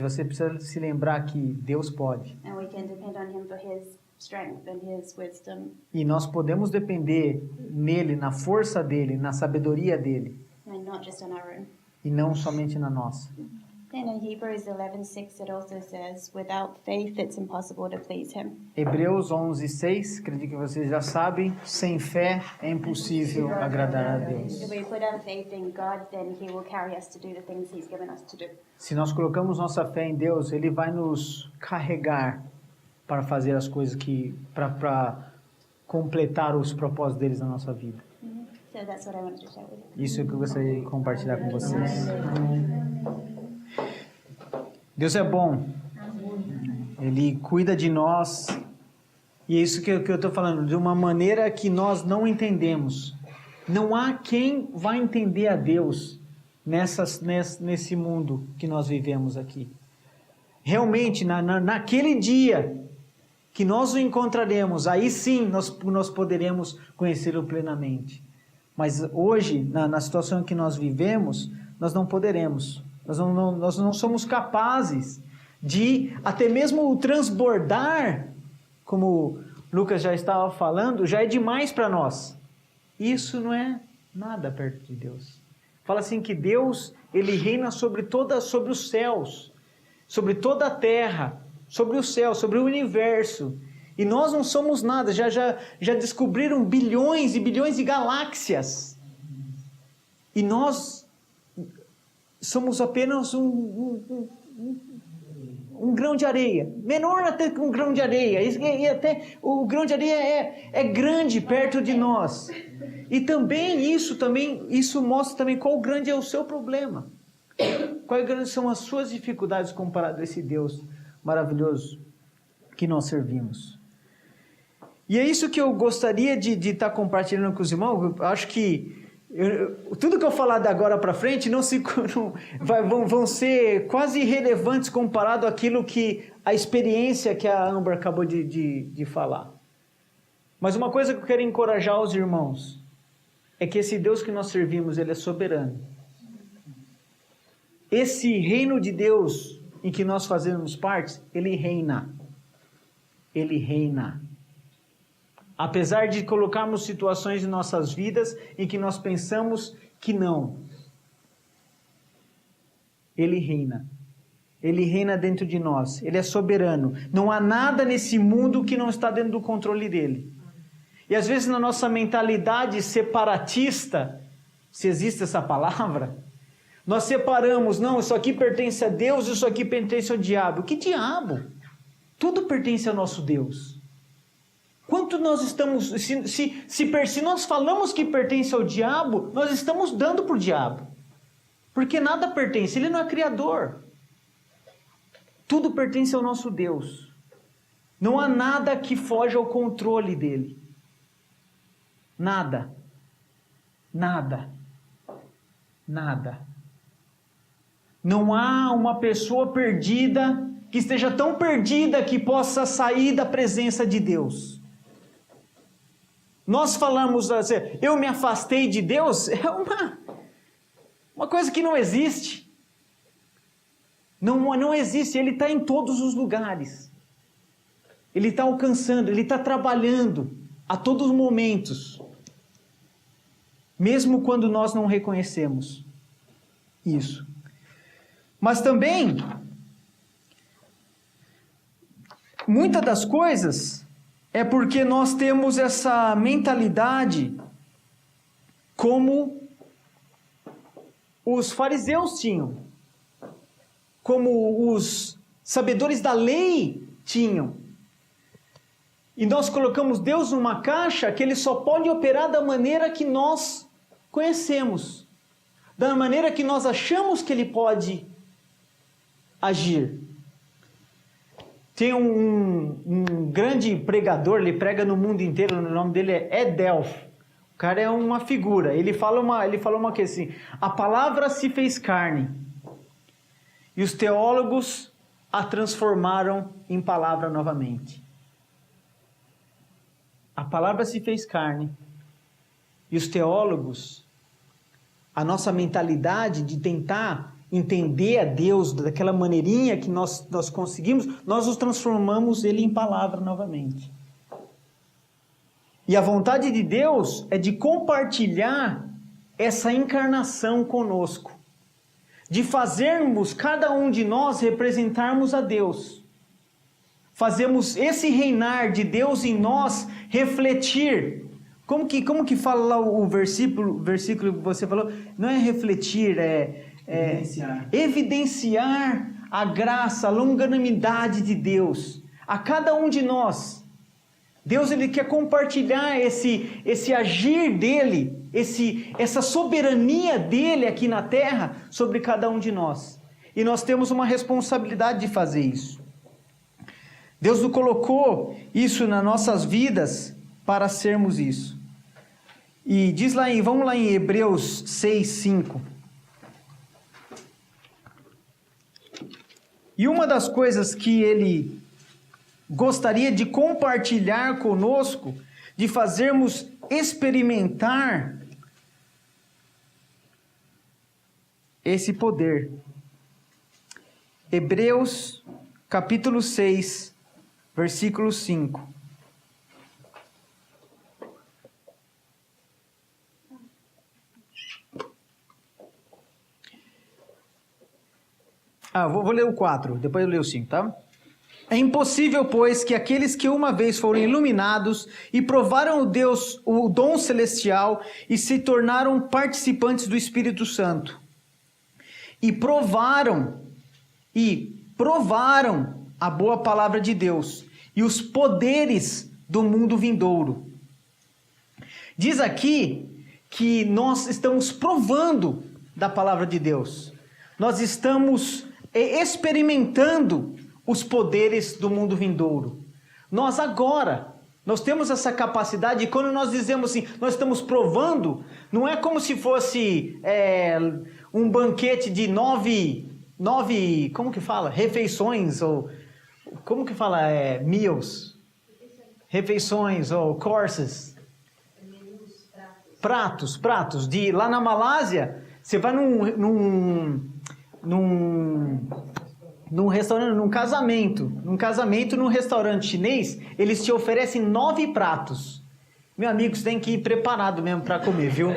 você precisa se lembrar que Deus pode. and we can depend on Him for His strength and His wisdom. E nós podemos depender nele, na força dele, na sabedoria dele, And not just on our own. e não somente na nossa. And in Hebrews 11:6 it also says, "Without faith it's impossible to please Him." Hebreus 11:6, acredito que vocês já sabem, sem fé é impossível agradar a Deus. If we put our faith in God, then He will carry us to do the things He's given us to do. Se nós colocamos nossa fé em Deus, Ele vai nos carregar para fazer as coisas para completar os propósitos deles na nossa vida. So that's what I wanted to share with you. Isso é o que eu gostaria de compartilhar com vocês. Deus é bom. Ele cuida de nós. E é isso que eu estou falando, de uma maneira que nós não entendemos. Não há quem vai entender a Deus nesse mundo que nós vivemos aqui. Realmente, naquele dia que nós o encontraremos, aí sim nós poderemos conhecê-lo plenamente. Mas hoje, na situação em que nós vivemos, nós não poderemos. Nós não somos capazes de até mesmo transbordar, como Lucas já estava falando, já é demais para nós. Isso não é nada perto de Deus. Fala assim que Deus, Ele reina sobre os céus, sobre toda a terra, sobre o céu, sobre o universo. E nós não somos nada, já descobriram bilhões e bilhões de galáxias. E nós somos apenas um grão de areia, menor até que um grão de areia, e até o grão de areia é grande perto de nós. E isso mostra também qual grande é o seu problema, quais grandes são as suas dificuldades comparado a esse Deus maravilhoso que nós servimos. E é isso que eu gostaria de estar compartilhando com os irmãos. Eu acho que tudo que eu falar de agora para frente vão ser quase irrelevantes comparado àquilo a experiência que a Amber acabou de falar. Mas uma coisa que eu quero encorajar os irmãos é que esse Deus que nós servimos, Ele é soberano. Esse reino de Deus em que nós fazemos parte, Ele reina. Ele reina. Apesar de colocarmos situações em nossas vidas em que nós pensamos que não. Ele reina. Ele reina dentro de nós. Ele é soberano. Não há nada nesse mundo que não está dentro do controle dele. E às vezes na nossa mentalidade separatista, se existe essa palavra, nós separamos, não, isso aqui pertence a Deus, isso aqui pertence ao diabo. Que diabo? Tudo pertence ao nosso Deus. Quanto nós estamos, se nós falamos que pertence ao diabo, nós estamos dando para o diabo. Porque nada pertence, ele não é criador. Tudo pertence ao nosso Deus. Não há nada que foge ao controle dele. Nada. Nada. Nada. Não há uma pessoa perdida que esteja tão perdida que possa sair da presença de Deus. Nós falamos assim, eu me afastei de Deus, é uma coisa que não existe. Não existe, Ele está em todos os lugares. Ele está alcançando, Ele está trabalhando a todos os momentos. Mesmo quando nós não reconhecemos isso. Mas também, muitas das coisas é porque nós temos essa mentalidade como os fariseus tinham, como os sabedores da lei tinham. E nós colocamos Deus numa caixa que Ele só pode operar da maneira que nós conhecemos, da maneira que nós achamos que Ele pode agir. Tem um grande pregador, ele prega no mundo inteiro, o nome dele é Ed Delph. O cara é uma figura. Ele fala uma coisa assim: a palavra se fez carne e os teólogos a transformaram em palavra novamente. A palavra se fez carne e os teólogos, a nossa mentalidade de tentar entender a Deus daquela maneirinha que nós conseguimos, nós os transformamos Ele em palavra novamente. E a vontade de Deus é de compartilhar essa encarnação conosco, de fazermos cada um de nós representarmos a Deus. Fazemos esse reinar de Deus em nós refletir. Como que fala lá o versículo que você falou? Não é refletir, evidenciar a graça, a longanimidade de Deus a cada um de nós. Deus, Ele quer compartilhar esse agir dEle, essa soberania dEle aqui na terra sobre cada um de nós. E nós temos uma responsabilidade de fazer isso. Deus nos colocou isso nas nossas vidas para sermos isso. E diz lá vamos lá em Hebreus 6:5. E uma das coisas que Ele gostaria de compartilhar conosco, de fazermos experimentar esse poder. Hebreus capítulo 6, versículo 5. Vou ler o 4, depois eu leio o 5, tá? É impossível, pois, que aqueles que uma vez foram iluminados e provaram o dom celestial e se tornaram participantes do Espírito Santo, e provaram a boa palavra de Deus e os poderes do mundo vindouro. Diz aqui que nós estamos provando da palavra de Deus. Nós estamos experimentando os poderes do mundo vindouro. Nós temos essa capacidade, e quando nós dizemos assim, nós estamos provando, não é como se fosse um banquete de nove, como que fala? Refeições, ou como que fala? Meals. Refeições, ou courses. Pratos. Lá na Malásia, você vai num restaurante, num casamento, num restaurante chinês, eles te oferecem 9 pratos. Meu amigo, você tem que ir preparado mesmo para comer, viu?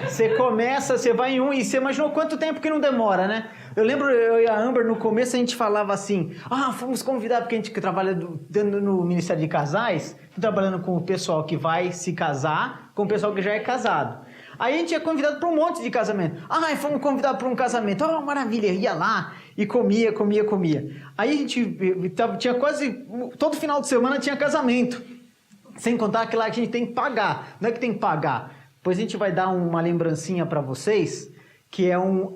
Você vai em um e você imaginou quanto tempo que não demora, né? Eu lembro, eu e a Amber, no começo a gente falava assim, fomos convidados, porque a gente trabalha no Ministério de Casais, trabalhando com o pessoal que vai se casar, com o pessoal que já é casado. Aí a gente é convidado para um monte de casamento. Fomos convidados para um casamento. Maravilha, ia lá e comia. Aí a gente tinha quase... Todo final de semana tinha casamento. Sem contar que lá a gente tem que pagar. Não é que tem que pagar. Depois a gente vai dar uma lembrancinha para vocês, que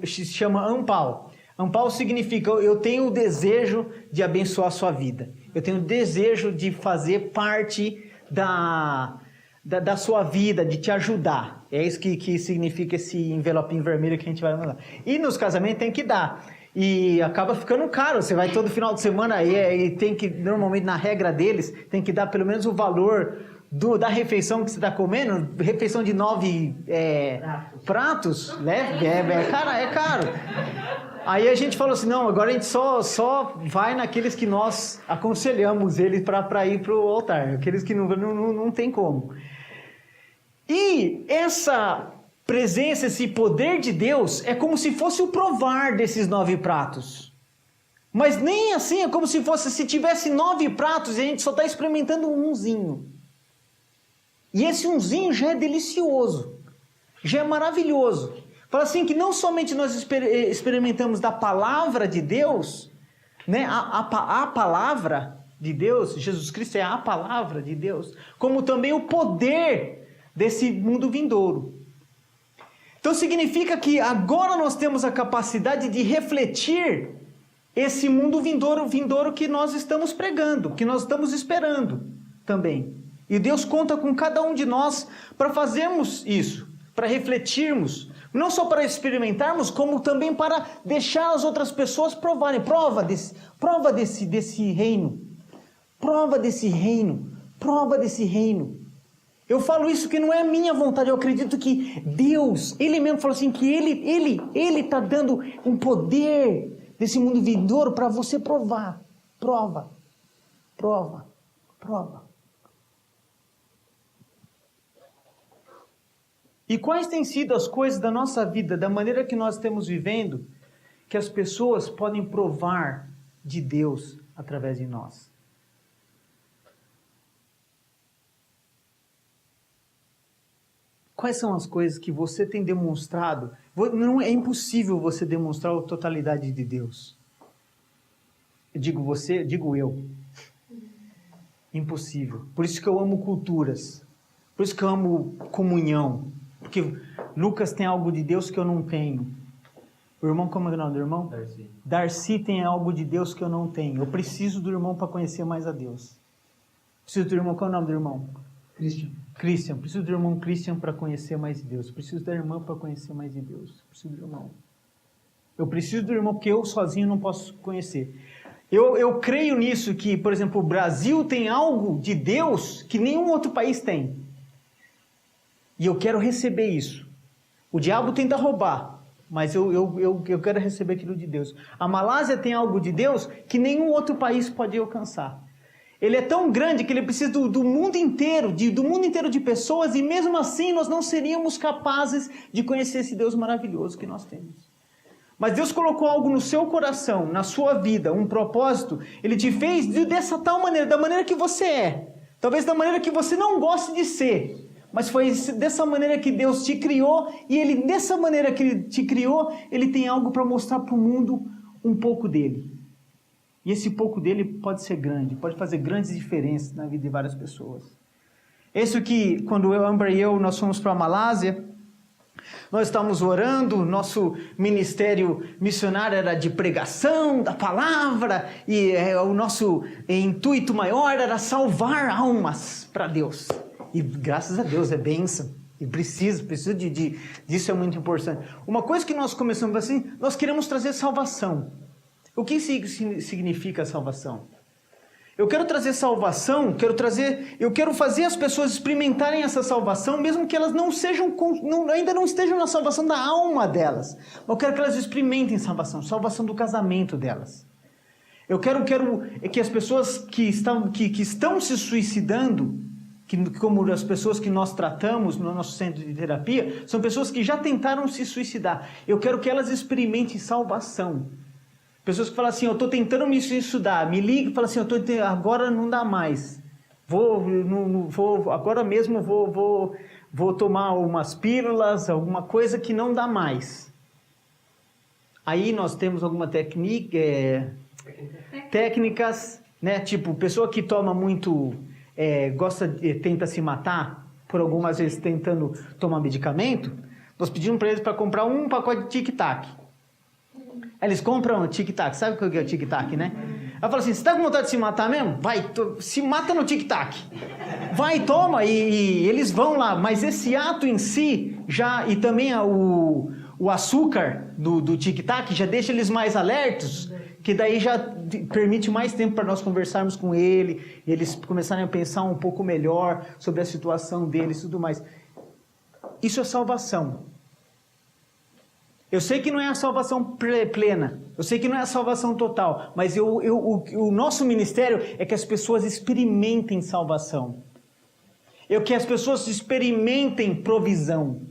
se chama Ampau. Ampau significa, eu tenho o desejo de abençoar a sua vida. Eu tenho o desejo de fazer parte da sua vida, de te ajudar. É isso que significa esse envelopinho vermelho que a gente vai mandar. E nos casamentos tem que dar. E acaba ficando caro. Você vai todo final de semana e tem que, normalmente na regra deles, tem que dar pelo menos o valor da refeição que você está comendo, refeição de 9 pratos, né? É caro. Aí a gente falou assim, não, agora a gente só vai naqueles que nós aconselhamos eles para ir para o altar, aqueles que não tem como. E essa presença, esse poder de Deus é como se fosse o provar desses 9 pratos. Mas nem assim, é como se tivesse 9 pratos e a gente só está experimentando umzinho. E esse umzinho já é delicioso, já é maravilhoso. Fala assim que não somente nós experimentamos da palavra de Deus, né? A palavra de Deus, Jesus Cristo é a palavra de Deus, como também o poder desse mundo vindouro. Então significa que agora nós temos a capacidade de refletir esse mundo vindouro que nós estamos pregando, que nós estamos esperando também. E Deus conta com cada um de nós para fazermos isso, para refletirmos, não só para experimentarmos, como também para deixar as outras pessoas provarem. Prova desse reino. Prova desse reino. Prova desse reino. Eu falo isso que não é a minha vontade, eu acredito que Deus, Ele mesmo falou assim, que Ele está dando um poder desse mundo vindouro para você provar. Prova. E quais têm sido as coisas da nossa vida, da maneira que nós estamos vivendo, que as pessoas podem provar de Deus através de nós? Quais são as coisas que você tem demonstrado? Não é impossível você demonstrar a totalidade de Deus. Digo eu. Impossível. Por isso que eu amo culturas. Por isso que eu amo comunhão. Porque Lucas tem algo de Deus que eu não tenho. O irmão, como é o nome do irmão? Darcy tem algo de Deus que eu não tenho. Eu preciso do irmão para conhecer mais a Deus. Preciso do irmão, qual é o nome do irmão? Christian. Preciso do irmão Christian para conhecer mais de Deus. Preciso da irmã para conhecer mais de Deus. Preciso do irmão. Eu preciso do irmão porque eu sozinho não posso conhecer. Eu creio nisso que, por exemplo, o Brasil tem algo de Deus que nenhum outro país tem. E eu quero receber isso. O diabo tenta roubar, mas eu quero receber aquilo de Deus. A Malásia tem algo de Deus que nenhum outro país pode alcançar. Ele é tão grande que ele precisa do mundo inteiro, do mundo inteiro de pessoas, e mesmo assim nós não seríamos capazes de conhecer esse Deus maravilhoso que nós temos. Mas Deus colocou algo no seu coração, na sua vida, um propósito. Ele te fez dessa tal maneira, da maneira que você é. Talvez da maneira que você não goste de ser. Mas foi dessa maneira que Deus te criou, e dessa maneira que Ele te criou, Ele tem algo para mostrar para o mundo um pouco dele. E esse pouco dele pode ser grande, pode fazer grandes diferenças na vida de várias pessoas. Isso que, quando Amber e eu, nós fomos para a Malásia, nós estávamos orando, nosso ministério missionário era de pregação da palavra, e o nosso intuito maior era salvar almas para Deus. E graças a Deus é bênção. E preciso disso, é muito importante. Uma coisa que nós começamos assim, nós queremos trazer salvação. O que significa salvação? Eu quero trazer salvação, eu quero fazer as pessoas experimentarem essa salvação, mesmo que elas ainda não estejam na salvação da alma delas. Mas eu quero que elas experimentem salvação do casamento delas. Eu quero que as pessoas que estão se suicidando, como as pessoas que nós tratamos no nosso centro de terapia, são pessoas que já tentaram se suicidar. Eu quero que elas experimentem salvação. Pessoas que falam assim, eu estou tentando me suicidar, me liga e falam assim, agora não dá mais. Agora mesmo vou tomar umas pílulas, alguma coisa que não dá mais. Aí nós temos alguma técnicas, né? Tipo, pessoa que toma muito... tenta se matar, por algumas vezes tentando tomar medicamento, nós pedimos para eles para comprar um pacote de tic-tac. Aí eles compram o tic-tac, sabe o que é o tic-tac, né? Aí fala assim, você está com vontade de se matar mesmo? Vai, se mata no tic-tac. Vai, toma, e eles vão lá, mas esse ato em si, e também o açúcar do tic-tac, já deixa eles mais alertos, que daí já permite mais tempo para nós conversarmos com ele, eles começarem a pensar um pouco melhor sobre a situação deles e tudo mais. Isso é salvação. Eu sei que não é a salvação plena, eu sei que não é a salvação total, mas o nosso ministério é que as pessoas experimentem salvação. Que as pessoas experimentem provisão,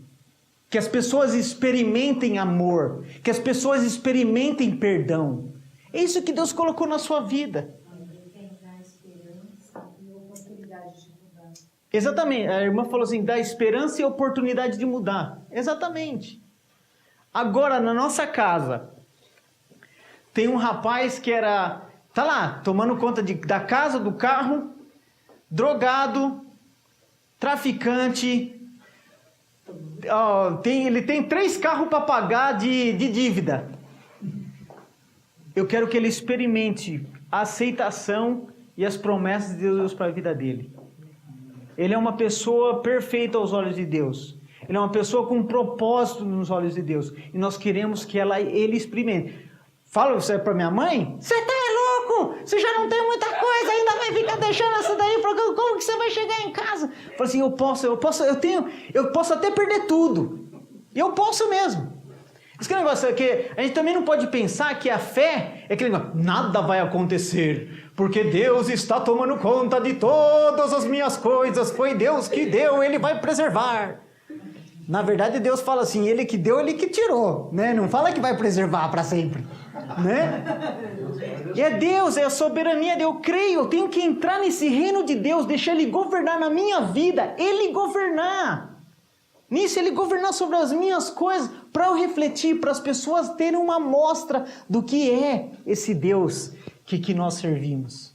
que as pessoas experimentem amor, que as pessoas experimentem perdão. É isso que Deus colocou na sua vida. Exatamente, a irmã falou assim, dá esperança e oportunidade de mudar. Exatamente. Agora, na nossa casa, tem um rapaz que tá lá, tomando conta da casa, do carro, drogado, traficante, ele tem 3 carros para pagar de dívida. Eu quero que ele experimente a aceitação e as promessas de Deus para a vida dele. Ele é uma pessoa perfeita aos olhos de Deus. Ele é uma pessoa com um propósito nos olhos de Deus. E nós queremos que ele experimente. Fala você para minha mãe, você tá louco? Você já não tem muita coisa, ainda vai ficar deixando essa daí, como que você vai chegar em casa? Fala assim, eu posso até perder tudo. Eu posso mesmo. Esse negócio é que a gente também não pode pensar que a fé é aquele negócio, nada vai acontecer, porque Deus está tomando conta de todas as minhas coisas, foi Deus que deu, Ele vai preservar. Na verdade, Deus fala assim, Ele que deu, Ele que tirou, né? Não fala que vai preservar para sempre, né? E é Deus, é a soberania dele. Eu creio, eu tenho que entrar nesse reino de Deus, deixar Ele governar na minha vida, Ele governar. Nisso, Ele governar sobre as minhas coisas, para eu refletir, para as pessoas terem uma amostra do que é esse Deus que nós servimos.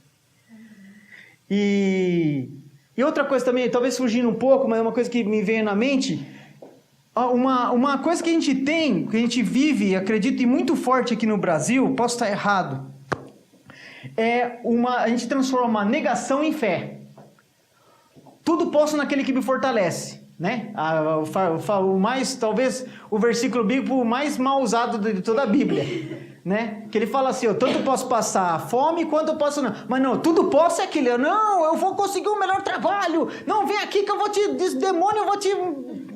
E outra coisa também, talvez fugindo um pouco, mas é uma coisa que me veio na mente, uma coisa que a gente tem, que a gente vive, acredito, e muito forte aqui no Brasil, posso estar errado, a gente transforma uma negação em fé. Tudo posso naquele que me fortalece. Né? Talvez o versículo bíblico mais mal usado de toda a Bíblia, né? Que ele fala assim, eu tanto posso passar fome quanto eu posso não, mas não, tudo posso é aquele, não, eu vou conseguir um melhor trabalho, não, vem aqui que eu vou demônio, eu vou te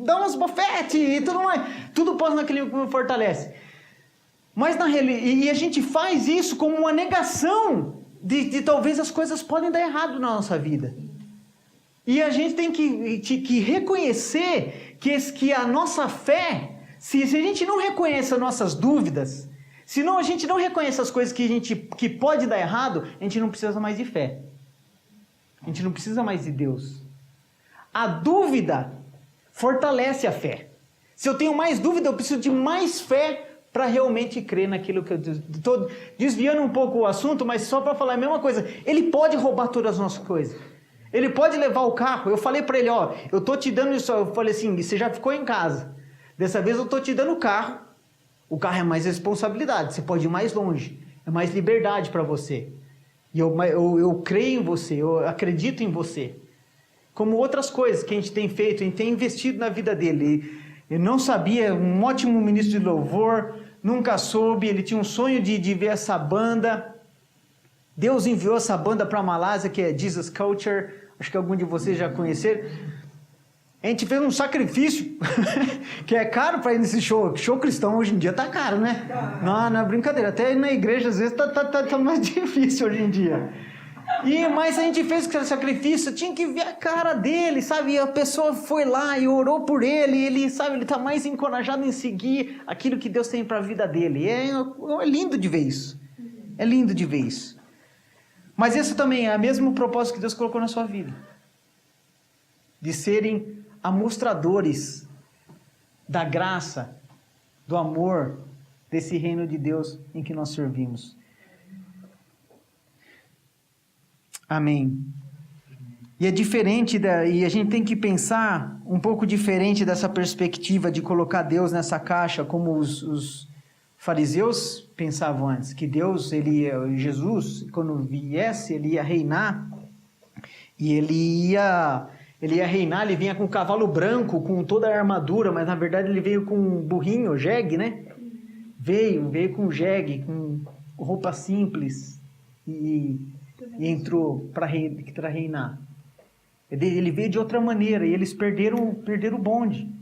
dar uns bofetes e tudo mais, tudo posso naquele que me fortalece. Mas e a gente faz isso como uma negação de talvez as coisas podem dar errado na nossa vida. E a gente tem que reconhecer que a nossa fé, se a gente não reconhece as nossas dúvidas, se a gente não reconhece as coisas que pode dar errado, a gente não precisa mais de fé. A gente não precisa mais de Deus. A dúvida fortalece a fé. Se eu tenho mais dúvida, eu preciso de mais fé para realmente crer naquilo que eu estou desviando um pouco o assunto, mas só para falar a mesma coisa. Ele pode roubar todas as nossas coisas. Ele pode levar o carro. Eu falei para ele, eu tô te dando isso. Eu falei assim, você já ficou em casa. Dessa vez eu tô te dando o carro. O carro é mais responsabilidade. Você pode ir mais longe. É mais liberdade para você. E eu creio em você. Eu acredito em você. Como outras coisas que a gente tem feito. A gente tem investido na vida dele. Ele não sabia. Um ótimo ministro de louvor. Nunca soube. Ele tinha um sonho de ver essa banda. Deus enviou essa banda para a Malásia, que é Jesus Culture. Acho que algum de vocês já conheceram. A gente fez um sacrifício, que é caro para ir nesse show. Show cristão hoje em dia tá caro, né? Não é brincadeira. Até na igreja, às vezes, tá mais difícil hoje em dia. Mas a gente fez esse sacrifício, tinha que ver a cara dele, sabe? E a pessoa foi lá e orou por ele, e ele, sabe, ele tá mais encorajado em seguir aquilo que Deus tem para a vida dele. É lindo de ver isso. É lindo de ver isso. Mas esse também é o mesmo propósito que Deus colocou na sua vida. De serem amostradores da graça, do amor, desse reino de Deus em que nós servimos. Amém. E é diferente, e a gente tem que pensar um pouco diferente dessa perspectiva de colocar Deus nessa caixa, como os fariseus pensavam antes, que Deus, Jesus, quando viesse, ele ia reinar, e ele ia reinar, ele vinha com um cavalo branco, com toda a armadura, mas na verdade ele veio com um burrinho, jegue, né? Veio com jegue, roupa simples e entrou para reinar. Ele veio de outra maneira e eles perderam o bonde.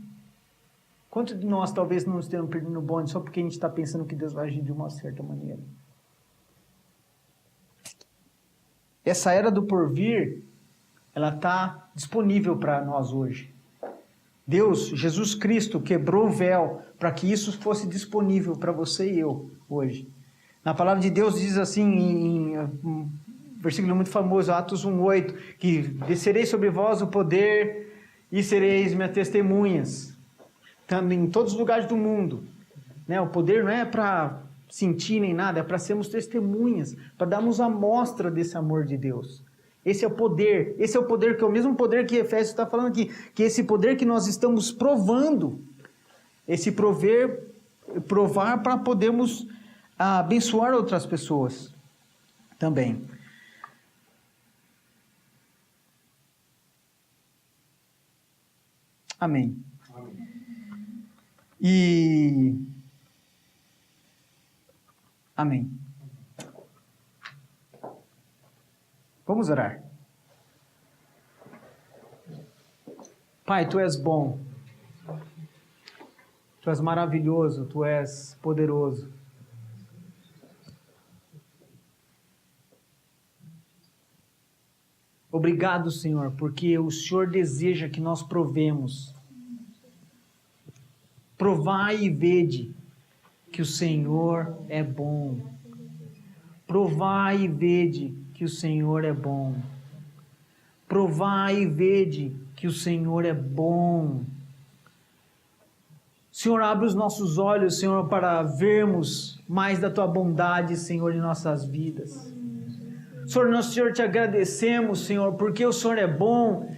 Quantos de nós talvez não estejamos perdendo o bonde só porque a gente está pensando que Deus vai agir de uma certa maneira? Essa era do porvir, ela está disponível para nós hoje. Deus, Jesus Cristo, quebrou o véu para que isso fosse disponível para você e eu hoje. Na palavra de Deus diz assim, em um versículo muito famoso, Atos 1:8, que descerei sobre vós o poder e sereis minhas testemunhas, em todos os lugares do mundo. Né? O poder não é para sentir nem nada, é para sermos testemunhas, para darmos a mostra desse amor de Deus. Esse é o poder que é o mesmo poder que Efésios está falando aqui, que esse poder que nós estamos provando, esse provar para podermos abençoar outras pessoas também. Amém. Amém. Vamos orar. Pai, Tu és bom. Tu és maravilhoso, Tu és poderoso. Obrigado, Senhor, porque o Senhor deseja que nós provemos. Provai e vede que o Senhor é bom. Provai e vede que o Senhor é bom. Provai e vede que o Senhor é bom. Senhor, abre os nossos olhos, Senhor, para vermos mais da Tua bondade, Senhor, em nossas vidas. Senhor, te agradecemos, Senhor, porque o Senhor é bom,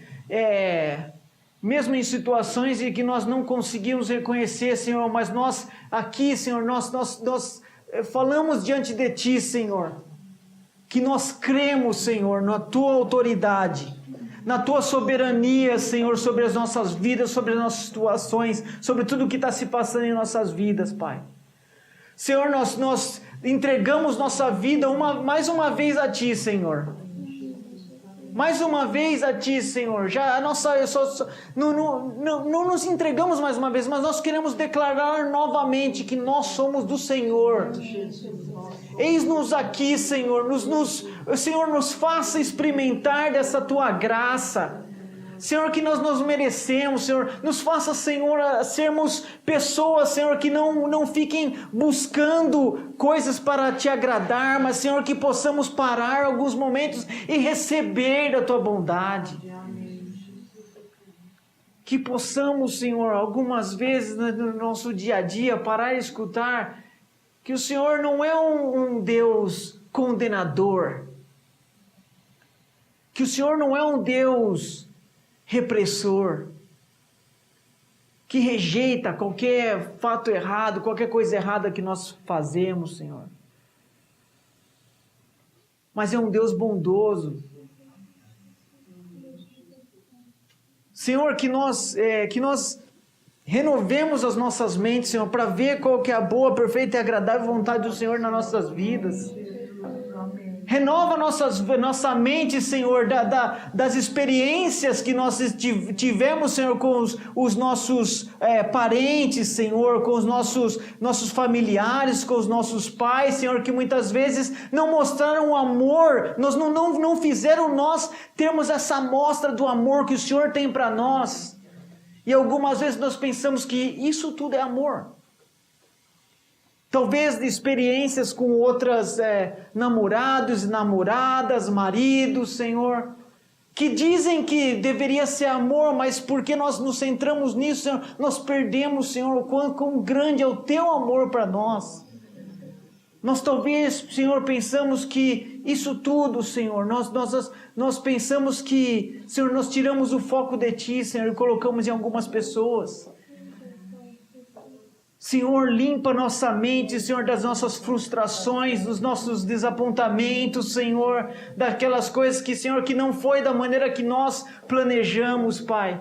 mesmo em situações em que nós não conseguimos reconhecer, Senhor, mas nós aqui, Senhor, nós falamos diante de Ti, Senhor, que nós cremos, Senhor, na Tua autoridade, na Tua soberania, Senhor, sobre as nossas vidas, sobre as nossas situações, sobre tudo o que está se passando em nossas vidas, Pai. Senhor, nós entregamos nossa vida mais uma vez a Ti, Senhor. Mais uma vez a Ti, Senhor. Não nos entregamos mais uma vez, mas nós queremos declarar novamente que nós somos do Senhor. Eis-nos aqui, Senhor. Senhor, nos faça experimentar dessa Tua graça. Senhor, que nós nos merecemos, Senhor, nos faça, Senhor, sermos pessoas, Senhor, que não fiquem buscando coisas para Te agradar, mas, Senhor, que possamos parar alguns momentos e receber da Tua bondade. Que possamos, Senhor, algumas vezes no nosso dia a dia, parar e escutar que o Senhor não é um Deus condenador, que o Senhor não é um Deus repressor, que rejeita qualquer fato errado, qualquer coisa errada que nós fazemos, Senhor. Mas é um Deus bondoso. Senhor, que nós renovemos as nossas mentes, Senhor, para ver qual que é a boa, perfeita e agradável vontade do Senhor nas nossas vidas. Renova nossa mente, Senhor, das experiências que nós tivemos, Senhor, com os nossos parentes, Senhor, com os nossos familiares, com os nossos pais, Senhor, que muitas vezes não mostraram amor, não fizeram nós termos essa amostra do amor que o Senhor tem para nós. E algumas vezes nós pensamos que isso tudo é amor. Talvez de experiências com outras namorados e namoradas, maridos, Senhor, que dizem que deveria ser amor, mas porque nós nos centramos nisso, Senhor, nós perdemos, Senhor, o quão grande é o Teu amor para nós. Nós talvez, Senhor, pensamos que isso tudo, Senhor, nós pensamos que, Senhor, nós tiramos o foco de Ti, Senhor, e colocamos em algumas pessoas. Senhor, limpa nossa mente, Senhor, das nossas frustrações, dos nossos desapontamentos, Senhor, daquelas coisas que, Senhor, que não foi da maneira que nós planejamos, Pai.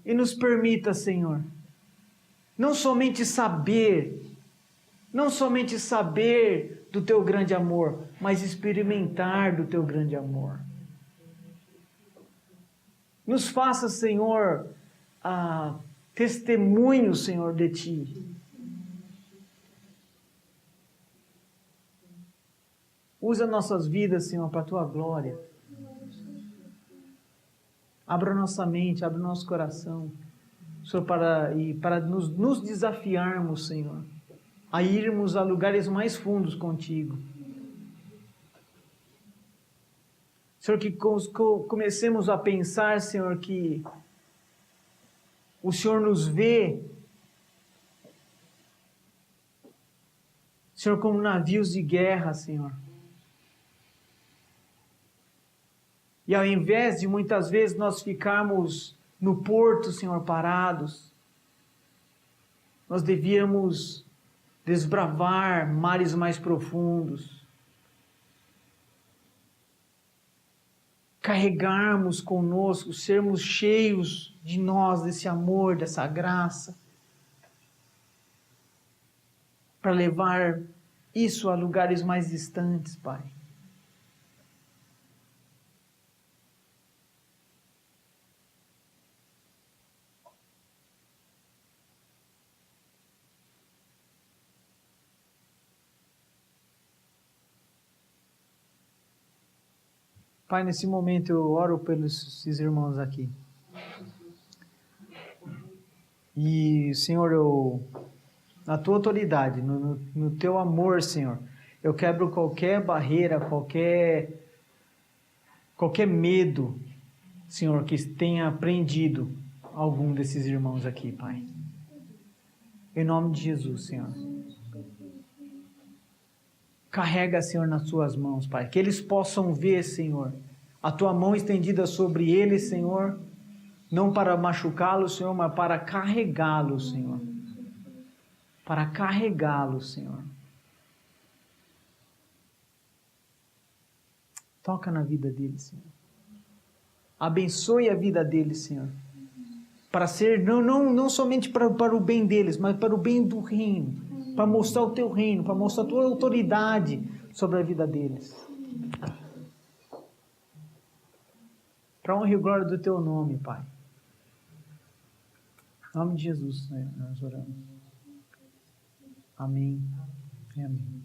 E nos permita, Senhor, não somente saber Não somente saber do teu grande amor, mas experimentar do teu grande amor. Nos faça, Senhor, testemunho, Senhor, de Ti. Usa nossas vidas, Senhor, para a Tua glória. Abra nossa mente, abra nosso coração, Senhor, para nos desafiarmos, Senhor, a irmos a lugares mais fundos contigo. Senhor, que comecemos a pensar, Senhor, que o Senhor nos vê, Senhor, como navios de guerra, Senhor. E ao invés de muitas vezes nós ficarmos no porto, Senhor, parados, nós devíamos desbravar mares mais profundos, carregarmos conosco, sermos cheios de nós, desse amor, dessa graça, para levar isso a lugares mais distantes, Pai. Pai, nesse momento eu oro pelos irmãos aqui. E, Senhor, na Tua autoridade, no Teu amor, Senhor, eu quebro qualquer barreira, qualquer medo, Senhor, que tenha prendido algum desses irmãos aqui, Pai. Em nome de Jesus, Senhor. Carrega, Senhor, nas Tuas mãos, Pai. Que eles possam ver, Senhor, a Tua mão estendida sobre eles, Senhor. Não para machucá-los, Senhor, mas para carregá-los, Senhor. Para carregá-los, Senhor. Toca na vida deles, Senhor. Abençoe a vida deles, Senhor. Para ser, não somente para o bem deles, mas para o bem do reino. Para mostrar o Teu reino, para mostrar a Tua autoridade sobre a vida deles. Para a honra e glória do Teu nome, Pai. Em nome de Jesus, Senhor, nós oramos. Amém e amém.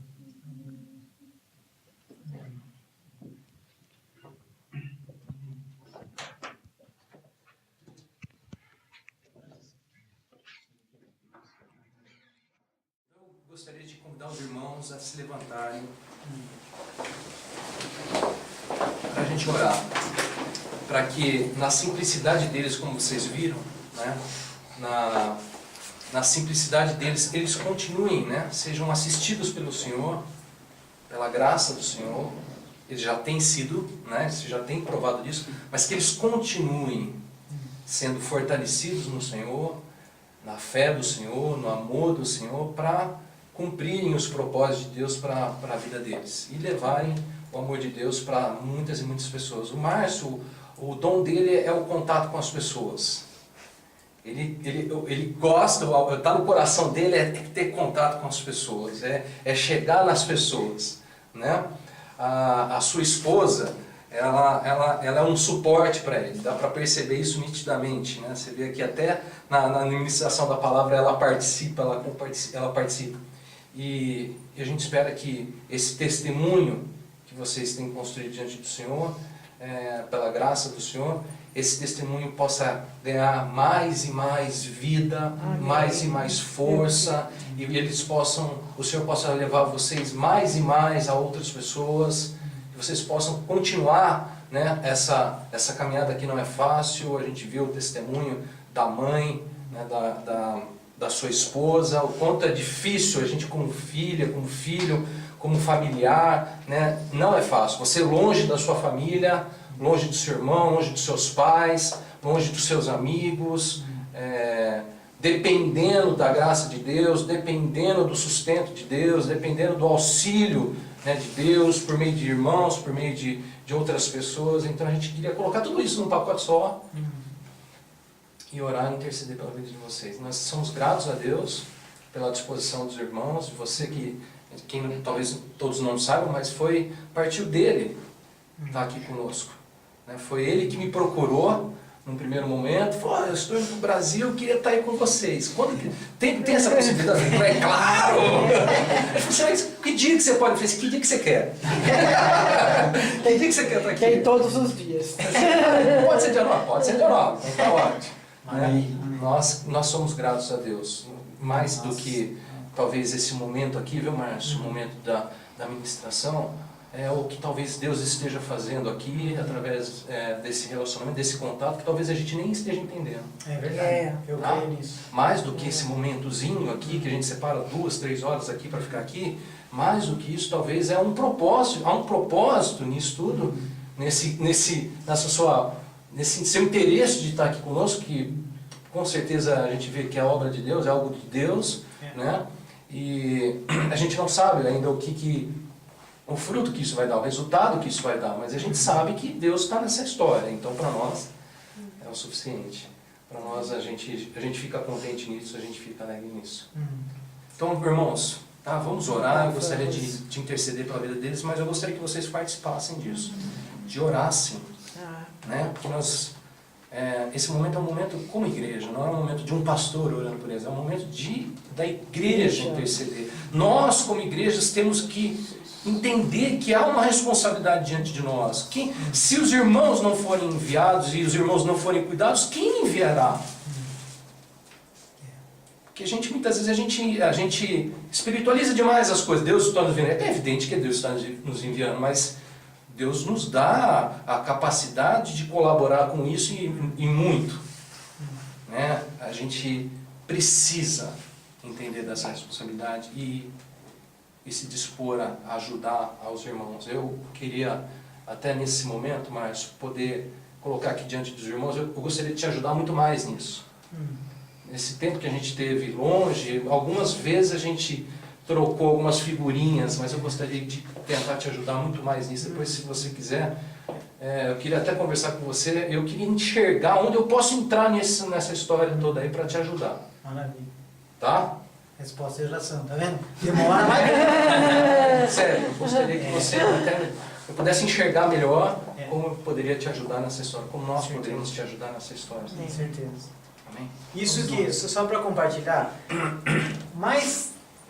Gostaria de convidar os irmãos a se levantarem para a gente orar, para que na simplicidade deles, como vocês viram, né, na simplicidade deles, eles continuem, né, sejam assistidos pelo Senhor, pela graça do Senhor. Eles já têm sido, né, eles já têm provado disso, mas que eles continuem sendo fortalecidos no Senhor, na fé do Senhor, no amor do Senhor, para cumprirem os propósitos de Deus para a vida deles e levarem o amor de Deus para muitas e muitas pessoas. O Márcio, o dom dele é o contato com as pessoas. Ele gosta, está no coração dele, é ter contato com as pessoas, é chegar nas pessoas, né? A sua esposa, ela é um suporte para ele, dá para perceber isso nitidamente, né? Você vê que até na iniciação da palavra ela participa. E a gente espera que esse testemunho que vocês têm construído diante do Senhor, pela graça do Senhor, esse testemunho possa ganhar mais e mais vida, mais e mais força, e o Senhor possa levar vocês mais e mais a outras pessoas, que vocês possam continuar, né, essa caminhada que não é fácil. A gente viu o testemunho da mãe, né, da sua esposa, o quanto é difícil a gente como filha, como filho, como familiar, né? Não é fácil. Você longe da sua família, longe do seu irmão, longe dos seus pais, longe dos seus amigos, dependendo da graça de Deus, dependendo do sustento de Deus, dependendo do auxílio, né, de Deus, por meio de irmãos, por meio de outras pessoas. Então a gente queria colocar tudo isso num pacote só e orar e interceder pela vida de vocês. Nós somos gratos a Deus pela disposição dos irmãos, você que, quem talvez todos não saibam, mas partiu dele estar aqui conosco. Né? Foi ele que me procurou num primeiro momento, falou, eu estou indo para o Brasil, eu queria estar aí com vocês. Quando tem essa possibilidade? É claro! Ele falou assim, que dia que você pode? Eu falei assim, que dia que você quer? Que dia que você quer estar aqui? Tem todos os dias. Pode ser dia 9? Pode ser dia 9, então tá ótimo. Né? Nós somos gratos a Deus, mais do que talvez esse momento aqui, viu, Márcio? O momento da ministração, é o que talvez Deus esteja fazendo aqui, através desse relacionamento, desse contato, que talvez a gente nem esteja entendendo. É verdade, eu creio nisso. Mais do que esse momentozinho aqui, que a gente separa 2, 3 horas aqui para ficar aqui, mais do que isso, talvez há um propósito nisso tudo, nesse seu interesse de estar aqui conosco, que com certeza a gente vê que é obra de Deus, é algo de Deus, né? E a gente não sabe ainda o fruto que isso vai dar, o resultado que isso vai dar, mas a gente sabe que Deus está nessa história, então para nós é o suficiente. Para nós a gente fica contente nisso, a gente fica alegre nisso. Então, irmãos, tá, vamos orar, eu gostaria de interceder pela vida deles, mas eu gostaria que vocês participassem disso, de orassem, né? Porque esse momento é um momento como igreja, não é um momento de um pastor orando por eles, é um momento da igreja interceder. Nós, como igrejas, temos que entender que há uma responsabilidade diante de nós. Que, se os irmãos não forem enviados e os irmãos não forem cuidados, quem enviará? Porque muitas vezes a gente espiritualiza demais as coisas. Deus está nos enviando. É evidente que Deus está nos enviando, mas Deus nos dá a capacidade de colaborar com isso e muito. Né? A gente precisa entender dessa responsabilidade e se dispor a ajudar aos irmãos. Eu queria, até nesse momento, Márcio, poder colocar aqui diante dos irmãos, eu gostaria de te ajudar muito mais nisso. Nesse tempo que a gente esteve longe, algumas vezes a gente trocou algumas figurinhas, mas eu gostaria de tentar te ajudar muito mais nisso. Depois, se você quiser, eu queria até conversar com você, eu queria enxergar onde eu posso entrar nessa história toda aí para te ajudar. Maravilha. Tá? Resposta de oração, tá vendo? Demora mais. Sério, eu gostaria que você até pudesse enxergar melhor como eu poderia te ajudar nessa história, como nós poderíamos te ajudar nessa história. Com certeza. Amém? Isso que, só para compartilhar,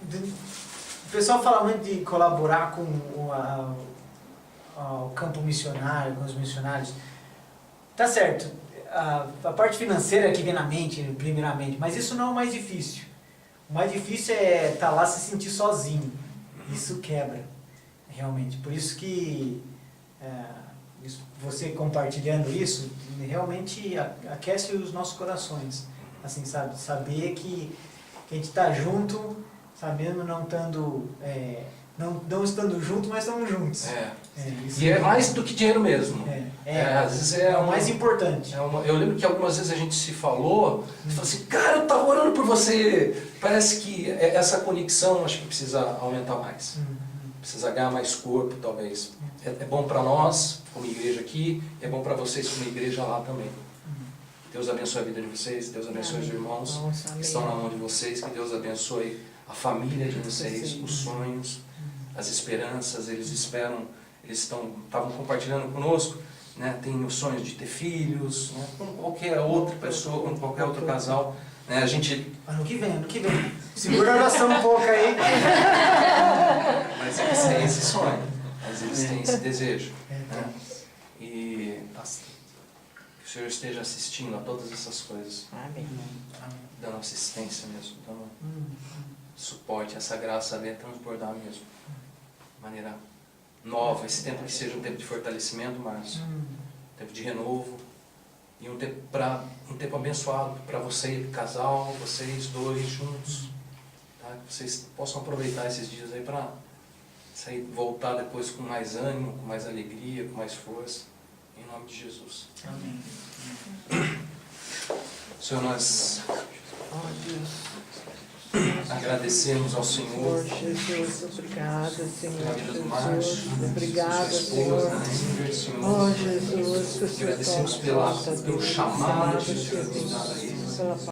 o pessoal fala muito de colaborar com o campo missionário, com os missionários. Tá certo, a parte financeira que vem na mente, primeiramente, mas isso não é o mais difícil. O mais difícil é estar lá se sentir sozinho. Isso quebra, realmente. Por isso que você compartilhando isso, realmente aquece os nossos corações. Assim, sabe? Saber que a gente está junto, sabendo não estando junto, mas estamos juntos. E é mais do que dinheiro mesmo. Às vezes é o mais importante. Eu lembro que algumas vezes a gente se falou, você falou assim, cara, eu estava orando por você. Parece que essa conexão acho que precisa aumentar mais. Precisa ganhar mais corpo, talvez. É bom para nós, como igreja aqui, e é bom para vocês, como igreja lá também. Deus abençoe a vida de vocês, Deus abençoe os irmãos que estão na mão de vocês, que Deus abençoe a família de vocês, os sonhos, as esperanças. Eles esperam, estavam compartilhando conosco, né? Tem os sonhos de ter filhos, né? Como qualquer outra pessoa, como qualquer outro casal. Né? Ano que vem. Segura a oração um pouco aí. Mas eles têm esse sonho, mas eles têm esse desejo. Né? E que o Senhor esteja assistindo a todas essas coisas. Amém. Dando assistência mesmo, dando suporte, essa graça venha transbordar mesmo. De maneira nova, esse tempo que seja um tempo de fortalecimento, Márcio. Um tempo de renovo. E um tempo abençoado para você, casal, vocês dois juntos. Tá? Que vocês possam aproveitar esses dias aí para voltar depois com mais ânimo, com mais alegria, com mais força. Em nome de Jesus. Amém. Senhor, nós agradecemos ao Senhor. Jesus, obrigada, Senhor. Pela vida do Márcio, Obrigada, sua esposa, Senhor. Senhor. Jesus, Agradecemos pelo chamado que o Senhor tem dado a eles.